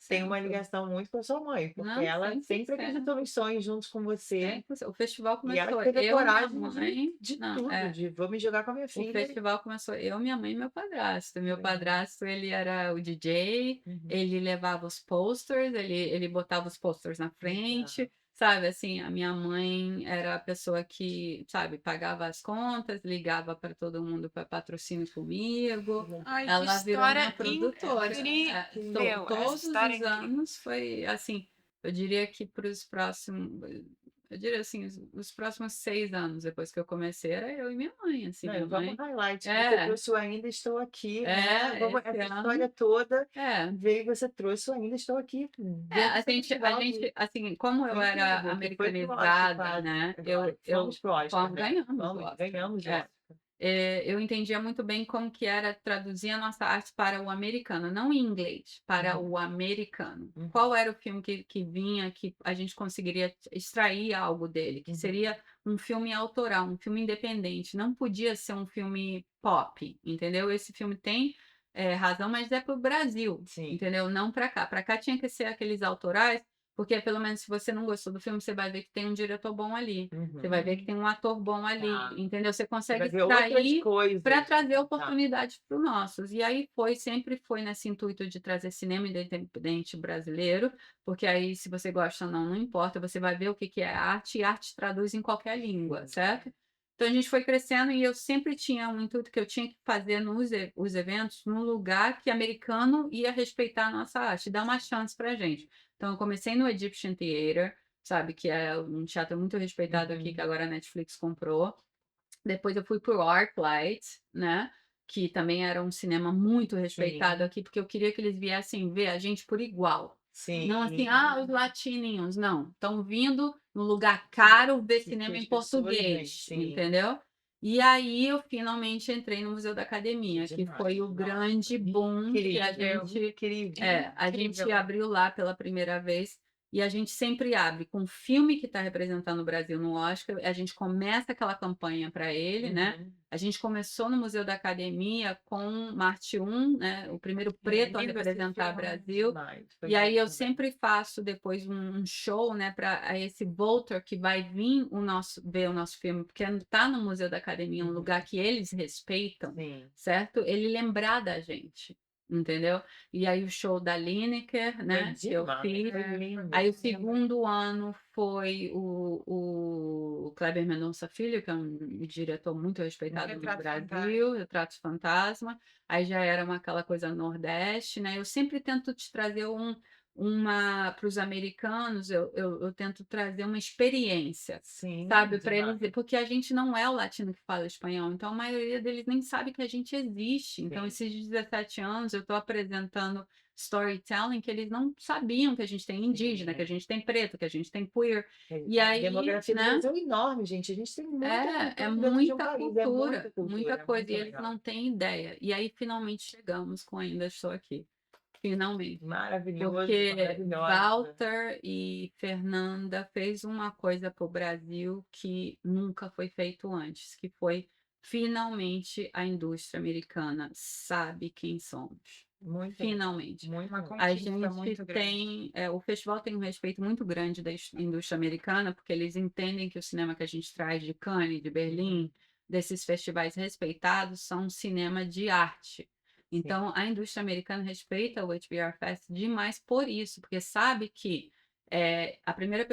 Tem uma 100%. ligação muito com a sua mãe, porque Não, ela sempre 100%. acreditou nos sonhos juntos com você. 100%. O festival E ela que começou teve a eu, minha coragem de, mãe. de Não, tudo, é. de vou me jogar com a minha O filha. festival começou eu, minha mãe e meu padrasto. Que Meu legal. padrasto, ele era o DJ, Uhum. ele levava os posters, ele botava os posters na Legal. frente, sabe? Assim, a minha mãe era a pessoa que, sabe, pagava as contas, ligava para todo mundo para patrocínio Que comigo. legal. ai, que Ela virou minha história produtora. incrível. Essa Todos história é os incrível. anos foi assim. Eu diria que para os próximos, eu diria assim, os próximos 6 anos depois que eu comecei, era eu e minha mãe, assim, Não, minha e vamos mãe. highlight que você É, trouxe o Ainda Estou Aqui, né? Vamos, esse essa ano. história toda É, veio e você trouxe o Ainda Estou Aqui dentro do seu a festival gente, assim, como eu foi era incrível, que foi pro Oscar americanizada, quase né? agora. Fomos pro Oscar, né? Ganhamos o Vamos, Oscar. ganhamos o É. Oscar. Eu entendia muito bem como que era traduzir a nossa arte para o americano, não em inglês, para Uhum, o americano. uhum, Qual era o filme que vinha, que a gente conseguiria extrair algo dele, que uhum. seria um filme autoral, um filme independente, não podia ser um filme pop, entendeu? Esse filme tem razão, mas é para o Brasil, Sim. entendeu? Não para cá. Para cá tinha que ser aqueles autorais, porque pelo menos se você não gostou do filme, você vai ver que tem um diretor bom ali. Você vai ver que Uhum. tem um ator bom ali, Tá. entendeu? Você Você consegue vai ver outras extrair para coisas. trazer Tá. oportunidades para os nossos. E aí sempre foi nesse intuito de trazer cinema independente brasileiro, porque aí, se você gosta ou não, não importa, você vai ver o que que é arte, e arte traduz em qualquer língua, Sim. certo? Então a gente foi crescendo e eu sempre tinha um intuito que eu tinha que fazer os eventos num lugar que americano ia respeitar a nossa arte, dar uma chance para a gente. Então eu comecei no Egyptian Theater, sabe, que é um teatro muito respeitado aqui, que Uhum. agora a Netflix comprou. Depois eu fui para o ArcLight, né? Que também era um cinema muito respeitado Sim. aqui, porque eu queria que eles viessem ver a gente por igual. Não assim, Sim. os latininhos, não. Estão vindo no lugar caro ver Porque cinema as em pessoas vêm. português, Sim. entendeu? E aí eu finalmente entrei no Museu da Que Academia, que demais. foi o Nossa. grande boom que Incrível. a gente Incrível. abriu lá pela primeira vez. E a gente sempre abre com o filme que está representando o Brasil no Oscar. A gente começa aquela campanha para ele, né? Uhum. A gente começou no Museu da Academia com Marte 1, né? O primeiro preto a Lindo esse representar o filme. Brasil. Demais. Foi E aí lindo eu também. sempre faço depois um show, né, para esse voter que vai vir ver o nosso filme, porque está no Museu da Academia, um lugar Uhum. que eles respeitam, Sim. certo? Ele lembrar da gente, entendeu? E aí o show da Lineker, Foi né, que eu demais. fiz. Foi lindo. Aí o Demais. segundo ano foi o Kleber Mendonça Filho, que é um diretor muito respeitado no Retrato Brasil, Retratos Fantasma. Aí já era aquela coisa Nordeste, né? Eu sempre tento te trazer uma para os americanos, eu tento trazer uma experiência, Sim, sabe, para eles, demais. porque a gente não é o latino que fala espanhol, então a maioria deles nem sabe que a gente existe. Então, Sim. esses 17 anos eu estou apresentando storytelling que eles não sabiam que a gente tem indígena, que a Sim. gente tem preto, que a gente tem queer. E A aí, demografia do né? Brasil é enorme, gente. A gente tem muita É cultura dentro de um muita país. É cultura, muita muita cultura. É coisa, muito e eles legal. não têm ideia. E aí, finalmente, chegamos com Ainda Estou Aqui. Finalmente. Maravilhoso, Porque maravilhosa. Walter e Fernanda fez uma coisa para o Brasil que nunca foi feito antes, que foi finalmente a indústria americana sabe quem somos. Muito finalmente. muito Uma bom. A conquista gente muito grande. tem, o festival tem um respeito muito grande da indústria americana, porque eles entendem que o cinema que a gente traz de Cannes, de Berlim, desses festivais respeitados, são um cinema de arte. Sim. Então, a indústria americana respeita o HBR Fest demais por isso, porque sabe que a primeira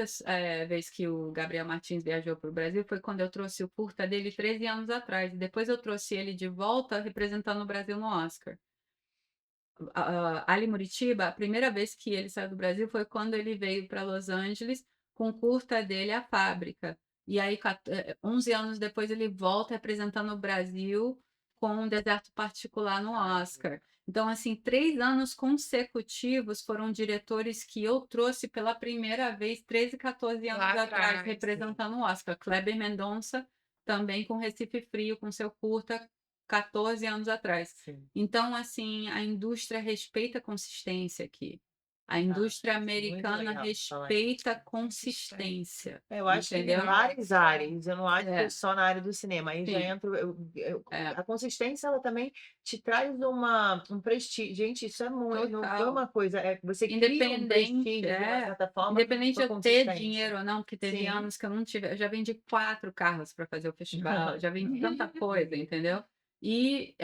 vez que o Gabriel Martins viajou para o Brasil foi quando eu trouxe o curta dele 13 anos atrás. E depois eu trouxe ele de volta representando o Brasil no Oscar. Ali em Muritiba, a primeira vez que ele saiu do Brasil foi quando ele veio para Los Angeles com o curta dele, A Fábrica. E aí, 11 anos depois, ele volta representando o Brasil com um Deserto Particular no Oscar. Então, assim, 3 anos consecutivos foram diretores que eu trouxe pela primeira vez, 13, 14 anos Lá atrás, atrás, sim. representando o Oscar. Kleber Mendonça, também com Recife Frio, com seu curta, 14 anos atrás. Sim. Então, assim, a indústria respeita a consistência aqui. A indústria muito americana legal falar respeita a consistência, Eu acho que em entendeu? várias áreas, eu não acho que é É, só na área do cinema, aí já sim, entra é, a consistência ela também te traz um prestígio. Gente, isso é muito, não foi total. uma coisa, você cria um Independente, prestígio de uma certa forma independente com de a eu ter consistência. dinheiro ou não, que teve Sim. anos que eu não tive, eu já vendi 4 carros para fazer o festival, já vendi tanta coisa, entendeu? E,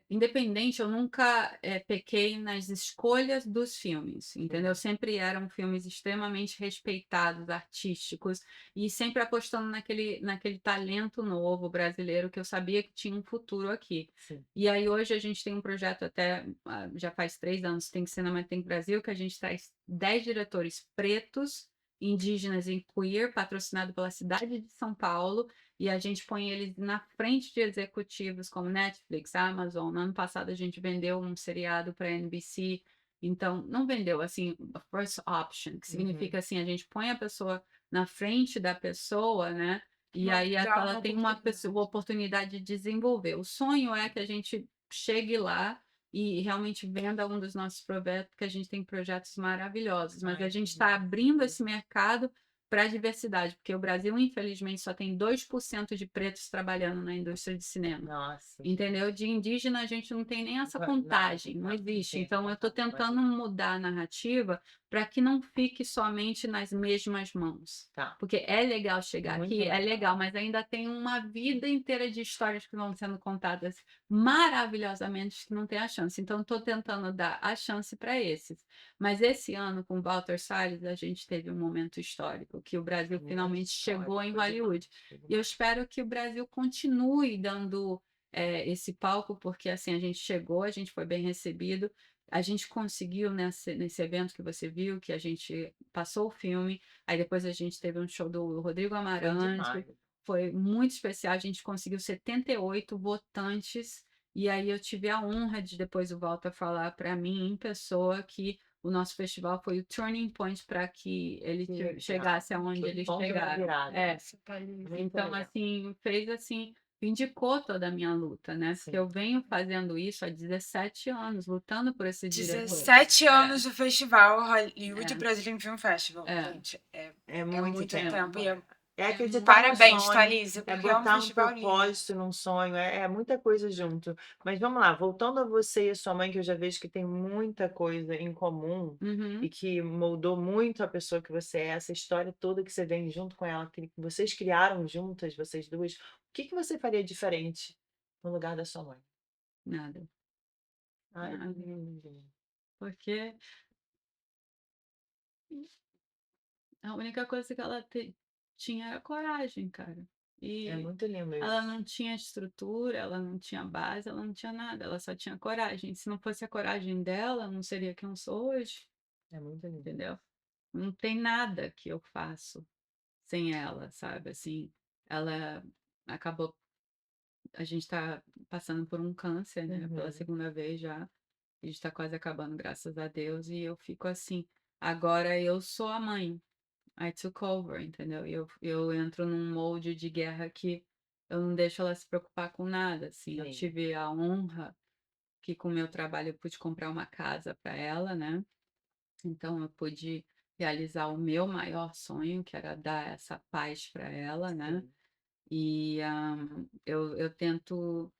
independente, eu nunca pequei nas escolhas dos filmes, entendeu? Sempre eram filmes extremamente respeitados, artísticos, e sempre apostando naquele talento novo brasileiro que eu sabia que tinha um futuro aqui. Sim. E aí hoje a gente tem um projeto até, já faz 3 anos, Tem Cinema Tem Brasil, que a gente traz 10 diretores pretos, indígenas e queer, patrocinado pela cidade de São Paulo, e a gente põe eles na frente de executivos como Netflix, Amazon. No ano passado a gente vendeu um seriado para a NBC, então não vendeu assim, a first option, que significa assim, a gente põe a pessoa na frente da pessoa, né? E aí Dá ela uma tem uma oportunidade. oportunidade de desenvolver. O sonho é que a gente chegue lá e realmente venda um dos nossos projetos, porque a gente tem projetos maravilhosos, mas a gente está abrindo esse mercado para a diversidade, porque o Brasil, infelizmente, só tem 2% de pretos trabalhando na indústria de cinema. Nossa. Entendeu? De indígena a gente não tem nem essa Não, contagem, não não, existe. sim, Então eu estou tentando mudar a narrativa para que não fique somente nas mesmas mãos. Tá. Porque é legal chegar Muito aqui, é legal. legal, mas ainda tem uma vida inteira de histórias que vão sendo contadas maravilhosamente que não tem a chance. Então estou tentando dar a chance para esses. Mas esse ano, com Walter Salles, a gente teve um momento histórico, que o Brasil Muito finalmente chegou em histórico Hollywood. demais. E eu espero que o Brasil continue dando esse palco, porque assim a gente chegou, a gente foi bem recebido, a gente conseguiu nesse evento que você viu, que a gente passou o filme, aí depois a gente teve um show do Rodrigo Foi Amarante, demais. foi muito especial, a gente conseguiu 78 votantes, e aí eu tive a honra de depois o Walter falar para mim em pessoa que o nosso festival foi o turning point para que ele Que legal. chegasse aonde Foi eles ponto da chegaram. virada. Muito Então, legal. assim, fez assim, vindicou toda a minha luta, né? Porque Sim. eu venho fazendo isso há 17 anos, lutando por esse diretor. 17 anos do festival Hollywood É. Brazilian Film Festival. É. Gente, É é muito muito tempo. tempo. E É muito acreditar no parabéns, sonho, Thalisa, é porque é um botar um festival lindo. propósito num sonho, é muita coisa junto. Mas vamos lá, voltando a você e a sua mãe, que eu já vejo que tem muita coisa em comum Uhum. e que moldou muito a pessoa que você é, essa história toda que você vem junto com ela, que vocês criaram juntas, vocês duas. O que você faria diferente no lugar da sua mãe? Nada. Ai, Nada. que lindo. Porque a única coisa que ela tinha era coragem, cara. É E muito lindo ela isso. não tinha estrutura, ela não tinha base, ela não tinha nada, ela só tinha coragem. Se não fosse a coragem dela, não seria quem eu sou hoje, É muito lindo. entendeu? Não tem nada que eu faço sem ela, sabe? Assim, ela acabou. A gente está passando por um câncer, né? Pela Uhum. segunda vez já. A gente está quase acabando, graças a Deus. E eu fico assim. Agora eu sou a mãe. I took over, entendeu? E eu entro num molde de guerra que eu não deixo ela se preocupar com nada, assim. Eu Sim. tive a honra que com o meu trabalho eu pude comprar uma casa para ela, né? Então eu pude realizar o meu maior sonho, que era dar essa paz para ela, né? Sim. E eu tento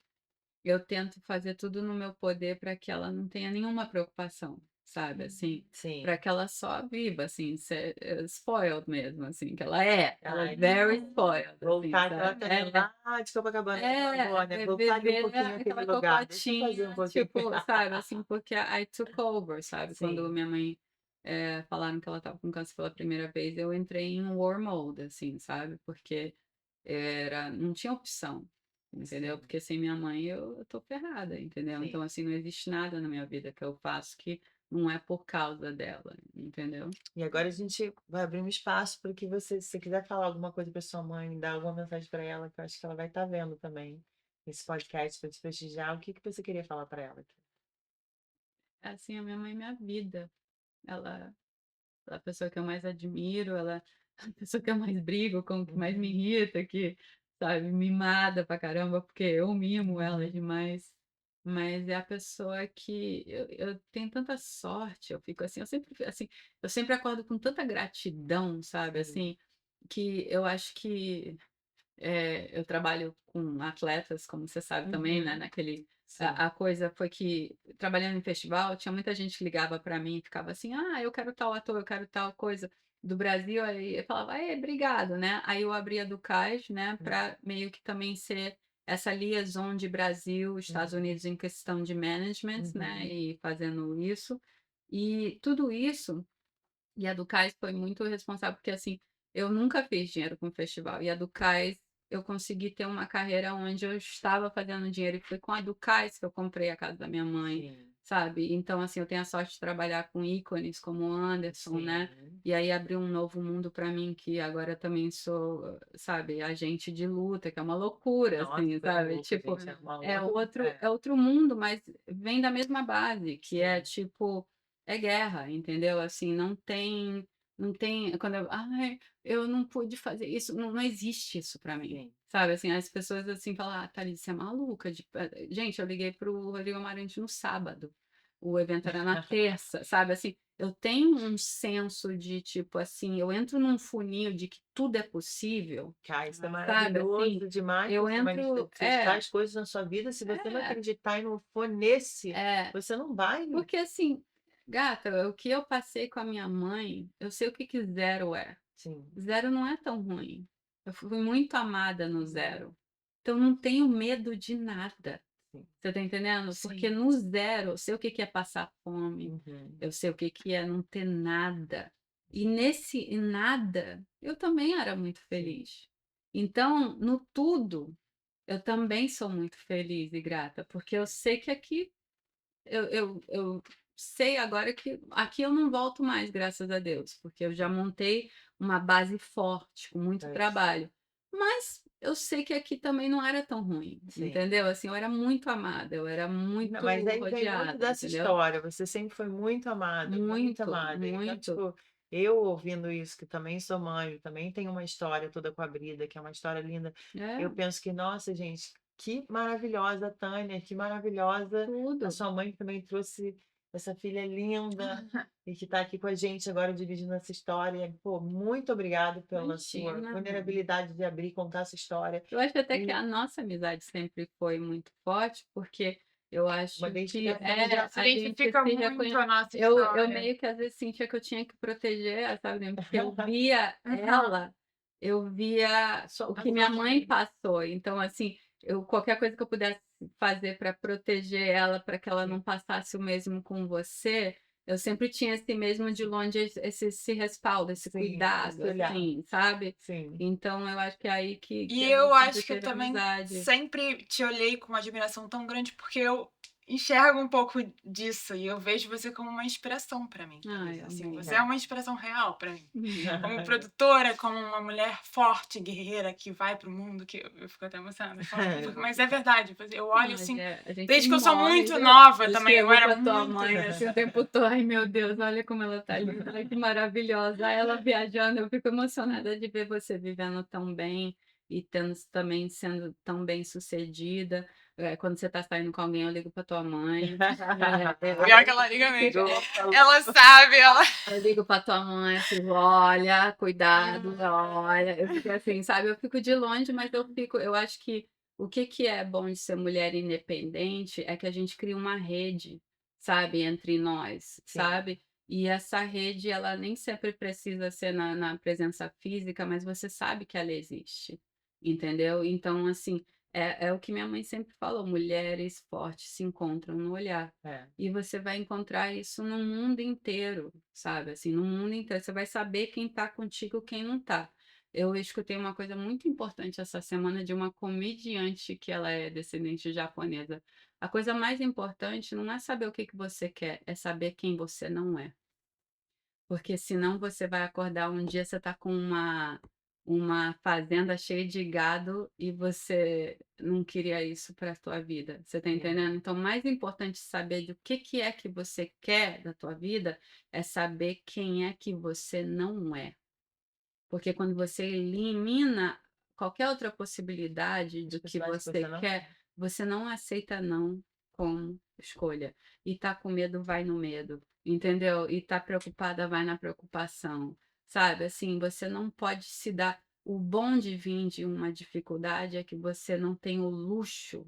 eu tento fazer tudo no meu poder para que ela não tenha nenhuma preocupação, sabe, assim, Sim. para que ela só viva, assim, spoiled mesmo, assim, que ela é Ai, very spoiled, assim, voltar àquela sabe. terra lá de Copacabana, que ela falou, né? Voltar ali um Viver pouquinho aquele aquela lugar. Deixa eu fazer um cocotinha, pouquinho. tipo, sabe, assim, porque I took over, sabe, quando Sim, minha mãe, falaram que ela estava com câncer pela primeira vez, eu entrei em war mode, assim, sabe, porque não tinha opção, entendeu? sim, Porque sem minha mãe eu tô ferrada, entendeu? sim. Então, assim, não existe nada na minha vida que eu faço que não é por causa dela, entendeu? E agora a gente vai abrir um espaço para que você, se você quiser falar alguma coisa para sua mãe, dar alguma mensagem para ela, que eu acho que ela vai estar vendo também esse podcast para te prestigiar. O que que você queria falar para ela? Assim, a minha mãe é minha vida. Ela é a pessoa que eu mais admiro, ela é a pessoa que eu mais brigo, com que mais me Uhum, irrita, que, sabe, mimada pra caramba, porque eu mimo ela uhum, demais. Mas é a pessoa que eu tenho tanta sorte, eu fico assim, eu sempre acordo com tanta gratidão, sabe, sim, assim, que eu acho que eu trabalho com atletas, como você sabe também, né, uhum, sim, a coisa foi que, trabalhando em festival, tinha muita gente que ligava para mim e ficava assim: "Ah, eu quero tal ator, eu quero tal coisa do Brasil", aí eu falava: "Aê, obrigado", né. Aí eu abria do Cais, né, uhum, para meio que também ser essa liaison de Brasil, Estados uhum, Unidos em questão de management, né, uhum, e fazendo isso. E tudo isso e a do Cais foi muito responsável, porque, assim, eu nunca fiz dinheiro com festival, e a do Cais eu consegui ter uma carreira onde eu estava fazendo dinheiro, e foi com a do Cais que eu comprei a casa da minha mãe, sim, sabe. Então, assim, eu tenho a sorte de trabalhar com ícones como o Anderson, né, sim. e aí abriu um novo mundo para mim, que agora eu também sou, sabe, agente de luta, que é uma loucura, Nossa, assim, foi sabe, louco, tipo, gente. É uma é outra. outro É, é outro mundo, mas vem da mesma base, que é, sim, tipo, é guerra, entendeu? Assim, não tem quando "Ai, eu não pude fazer isso", não existe isso pra mim, sim. sabe, assim, as pessoas, assim, falam: "Ah, Thalissa, você é maluca de" gente, eu liguei para o Rodrigo Amarante no sábado, o evento era na terça, sabe, assim, eu tenho um senso de, tipo assim, eu entro num funil de que tudo é possível, Cara, isso é sabe, assim, maravilhoso demais eu você entro manifestar as coisas na sua vida. Se você não é, acreditar e não for nesse, é. você não vai. Porque assim, gata, o que eu passei com a minha mãe, eu sei o que que zero é. Sim, Zero não é tão ruim. Eu fui muito amada no uhum, zero. Então não tenho medo de nada. sim, Você tá entendendo? Porque Sim. no zero eu sei o que que é passar fome, uhum, eu sei o que que é não ter nada. E nesse nada, eu também era muito sim, feliz. Então, no tudo, eu também sou muito feliz e grata, porque eu sei que aqui eu sei agora que aqui eu não volto mais, graças a Deus, porque eu já sim, montei uma base forte, com muito pois, trabalho. Mas eu sei que aqui também não era tão ruim, sim. entendeu? Assim, eu era muito amada, eu era Não, mas muito aí vem muito rodeada, dessa entendeu? história. Você sempre foi muito amada, muito Muito, amada. Então, muito. tipo, eu ouvindo isso, que também sou mãe, também tenho uma história toda com a Brida, que é uma história linda. É, Eu penso que, nossa, gente, que maravilhosa a Tânia, que maravilhosa a tudo. sua mãe que também trouxe essa filha linda e que está aqui com a gente agora dividindo essa história. Pô, muito obrigado pela sua Imagina. vulnerabilidade de abrir e contar essa história. Eu acho até que E a nossa amizade sempre foi muito forte, porque eu uma acho que identificação já. Se a gente identifica se muito reconhece. a nossa Eu história. meio que às vezes sentia que eu tinha que proteger, sabe? Né, porque eu via Uhum. ela, eu via Sua o A que sua minha mãe mãe. passou. Então, assim, qualquer coisa que eu pudesse fazer para proteger ela, para que ela Sim, não passasse o mesmo com você, eu sempre tinha esse mesmo de longe, esse respaldo, esse sim, cuidado, esse olhar. assim, sabe? Sim. Então, eu acho que é aí que E a eu gente sempre acho que eu teve também amizade. sempre te olhei com uma admiração tão grande, porque eu enxergo um pouco disso e eu vejo você como uma inspiração pra mim, Ai, Thalissa. Assim, amor. você é uma inspiração real pra mim. Uhum. Como produtora, como uma mulher forte, guerreira, que vai pro mundo, que eu fico até emocionada falando, mas é verdade. Eu olho Ai, assim, a gente desde que eu sou morre. muito nova Eu também, eu escrevo era para tua muito mãe assim o dessa. tempo todo. Ai, meu Deus, olha como ela tá linda, ai, que maravilhosa. Aí ela viajando, eu fico emocionada de ver você vivendo tão bem e tendo, também sendo tão bem sucedida. Quando você tá saindo com alguém, eu ligo para tua mãe. Pior que ela liga mesmo. Ligou, falou. Ela sabe, ela. Eu ligo pra tua mãe, assim, olha, cuidado, olha. Eu fico assim, sabe? Eu fico de longe, mas eu acho que o que que é bom de ser mulher independente é que a gente cria uma rede, sabe, entre nós, Sim. sabe? E essa rede, ela nem sempre precisa ser na presença física, mas você sabe que ela existe, entendeu? Então, assim, é o que minha mãe sempre falou: mulheres fortes se encontram no olhar. É. E você vai encontrar isso no mundo inteiro, sabe? Assim, no mundo inteiro. Você vai saber quem tá contigo e quem não tá. Eu escutei uma coisa muito importante essa semana de uma comediante que ela é descendente japonesa. A coisa mais importante não é saber o que que você quer, é saber quem você não é. Porque senão você vai acordar um dia, você tá com uma fazenda cheia de gado e você não queria isso para a tua vida. Você tá Sim. entendendo? Então, mais importante saber do que é que você quer da tua vida é saber quem é que você não é. Porque quando você elimina qualquer outra possibilidade As do que possibilidades que você você não quer, quer. você não aceita não como escolha. E tá com medo, vai no medo, entendeu? E tá preocupada, vai na preocupação, sabe? Assim, você não pode se dar o bom de vir de uma dificuldade é que você não tem o luxo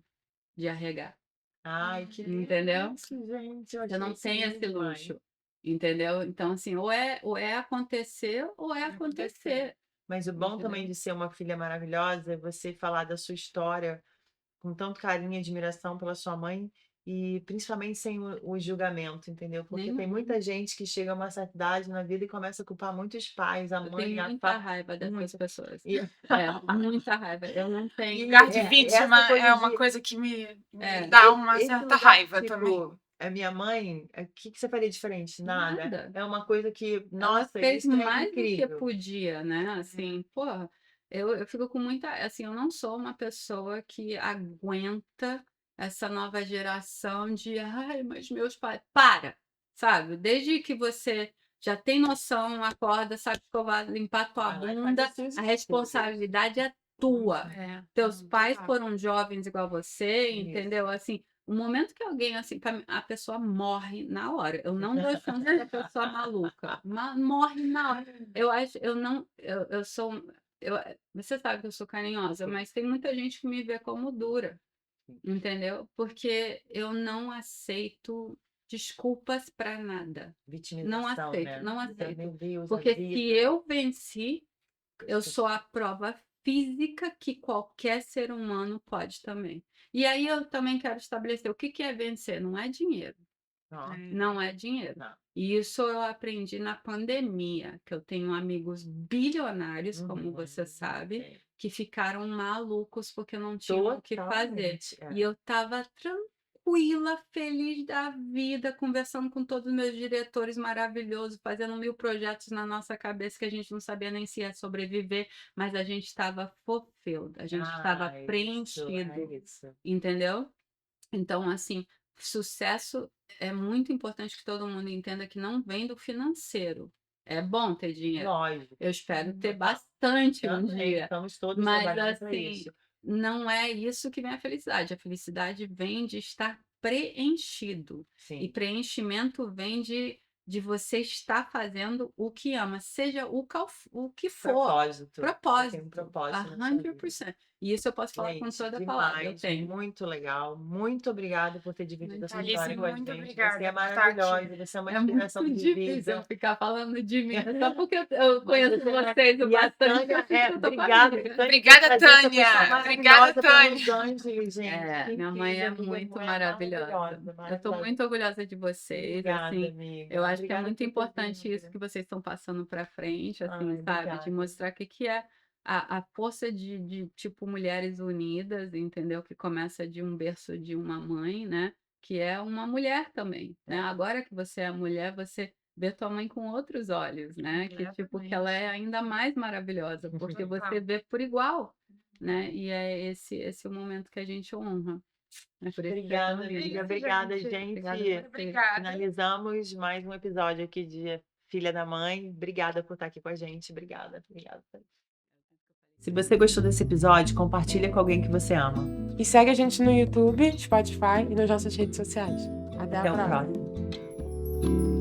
de arregar, Ai, que entendeu? isso, gente. Eu Você achei não isso tem lindo esse demais. luxo, entendeu? Então, assim, ou é acontecer ou é acontecer, Mas o bom também entendeu? de ser uma filha maravilhosa é você falar da sua história com tanto carinho e admiração pela sua mãe e principalmente sem o julgamento, entendeu? Porque tem Nenhum. muita gente que chega a uma certa idade na vida e começa a culpar muitos pais, a Eu mãe, tenho a muita raiva dessas muito. pessoas. E, Muita raiva. Eu não tenho. Lugar de essa vítima coisa é uma de coisa que me É, dá uma esse certa lugar, raiva também. tipo, a minha mãe, o que que você faria diferente? Nada. nada. É uma coisa que, Ela nossa, fez isso é mais do que incrível. podia, né? Assim, porra, eu fico com muita. Assim, eu não sou uma pessoa que aguenta essa nova geração de. Ai, mas meus pais. Para! Sabe? Desde que você já tem noção, acorda, sabe escovar, limpar tua Vai lá e faz bunda, as suas a escolhas. responsabilidade é tua. É, Teus não, pais total. foram jovens igual você, Isso. entendeu? Assim, o momento que alguém, assim, a pessoa morre na hora. Eu não dou chance pra pessoa maluca. Morre na hora. Eu acho, eu não, eu sou, eu, você sabe que eu sou carinhosa, Sim. mas tem muita gente que me vê como dura, Sim. entendeu? Porque eu não aceito desculpas para nada. Não Vitimização, aceito, né? não Meu aceito. Deus, a Porque se vida. eu venci, eu sou a prova física que qualquer ser humano pode também. E aí eu também quero estabelecer o que que é vencer, não é dinheiro, Ó, não é dinheiro. não. E isso eu aprendi na pandemia, que eu tenho amigos bilionários, como você sabe, Sim. que ficaram malucos porque não tinham o que fazer. Totalmente. E eu estava tranquila, feliz da vida, conversando com todos os meus diretores maravilhosos, fazendo 1000 projetos na nossa cabeça que a gente não sabia nem se ia sobreviver, mas a gente estava fulfilled, a gente estava Ah, isso, preenchido, isso. entendeu? Então, assim, sucesso é muito importante que todo mundo entenda que não vem do financeiro. É bom ter dinheiro. Lógico. Eu espero ter Total. bastante um Também, dia. estamos todos Mas, trabalhando para assim, isso. não é isso que vem a felicidade. A felicidade vem de estar preenchido. E Sim. preenchimento vem de você estar fazendo o que ama, seja o que for. Propósito. Você tem um Propósito. propósito na sua vida. 100%. E isso eu posso falar com Gente, toda a palavra. Eu demais, tenho. muito legal. Muito obrigada por ter dividido essa Alice, história com a muito gente. Você obrigada é por estar aqui. maravilhosa, você é uma É muito inspiração de difícil eu vida. ficar falando de mim, só porque eu conheço você é- vocês o E a bastante que eu Tânia, sinto que eu tô com obrigada, amiga. Tânia, por Obrigada, trazer essa Tânia. pessoa Obrigada, maravilhosa para Tânia. Los Angeles, gente. Que Minha mãe é incrível, amiga, muito é maravilhosa. maravilhosa, Eu tô maravilhosa. muito orgulhosa de vocês, Obrigada, assim. amiga. Eu acho que é Obrigada muito por ter importante isso vindo. que vocês estão passando para frente, assim, Ai, sabe? De obrigada. mostrar o que que é a força de, tipo, mulheres unidas, entendeu? Que começa de um berço de uma mãe, né? Que é uma mulher também, né? É. Agora que você é mulher, você vê tua mãe com outros olhos, né? Que, tipo, que ela é ainda mais maravilhosa, porque você Total. vê por igual, né? E é esse o momento que a gente honra. É por isso que é tão Obrigada, lindo. amiga. Isso, Obrigada, gente. gente. Obrigada a você. Obrigada. Finalizamos mais um episódio aqui de Filha da Mãe. Obrigada por estar aqui com a gente. Obrigada, obrigada. Se você gostou desse episódio, compartilha com alguém que você ama. E segue a gente no YouTube, Spotify e nas nossas redes sociais. Até Até a o próxima. próximo.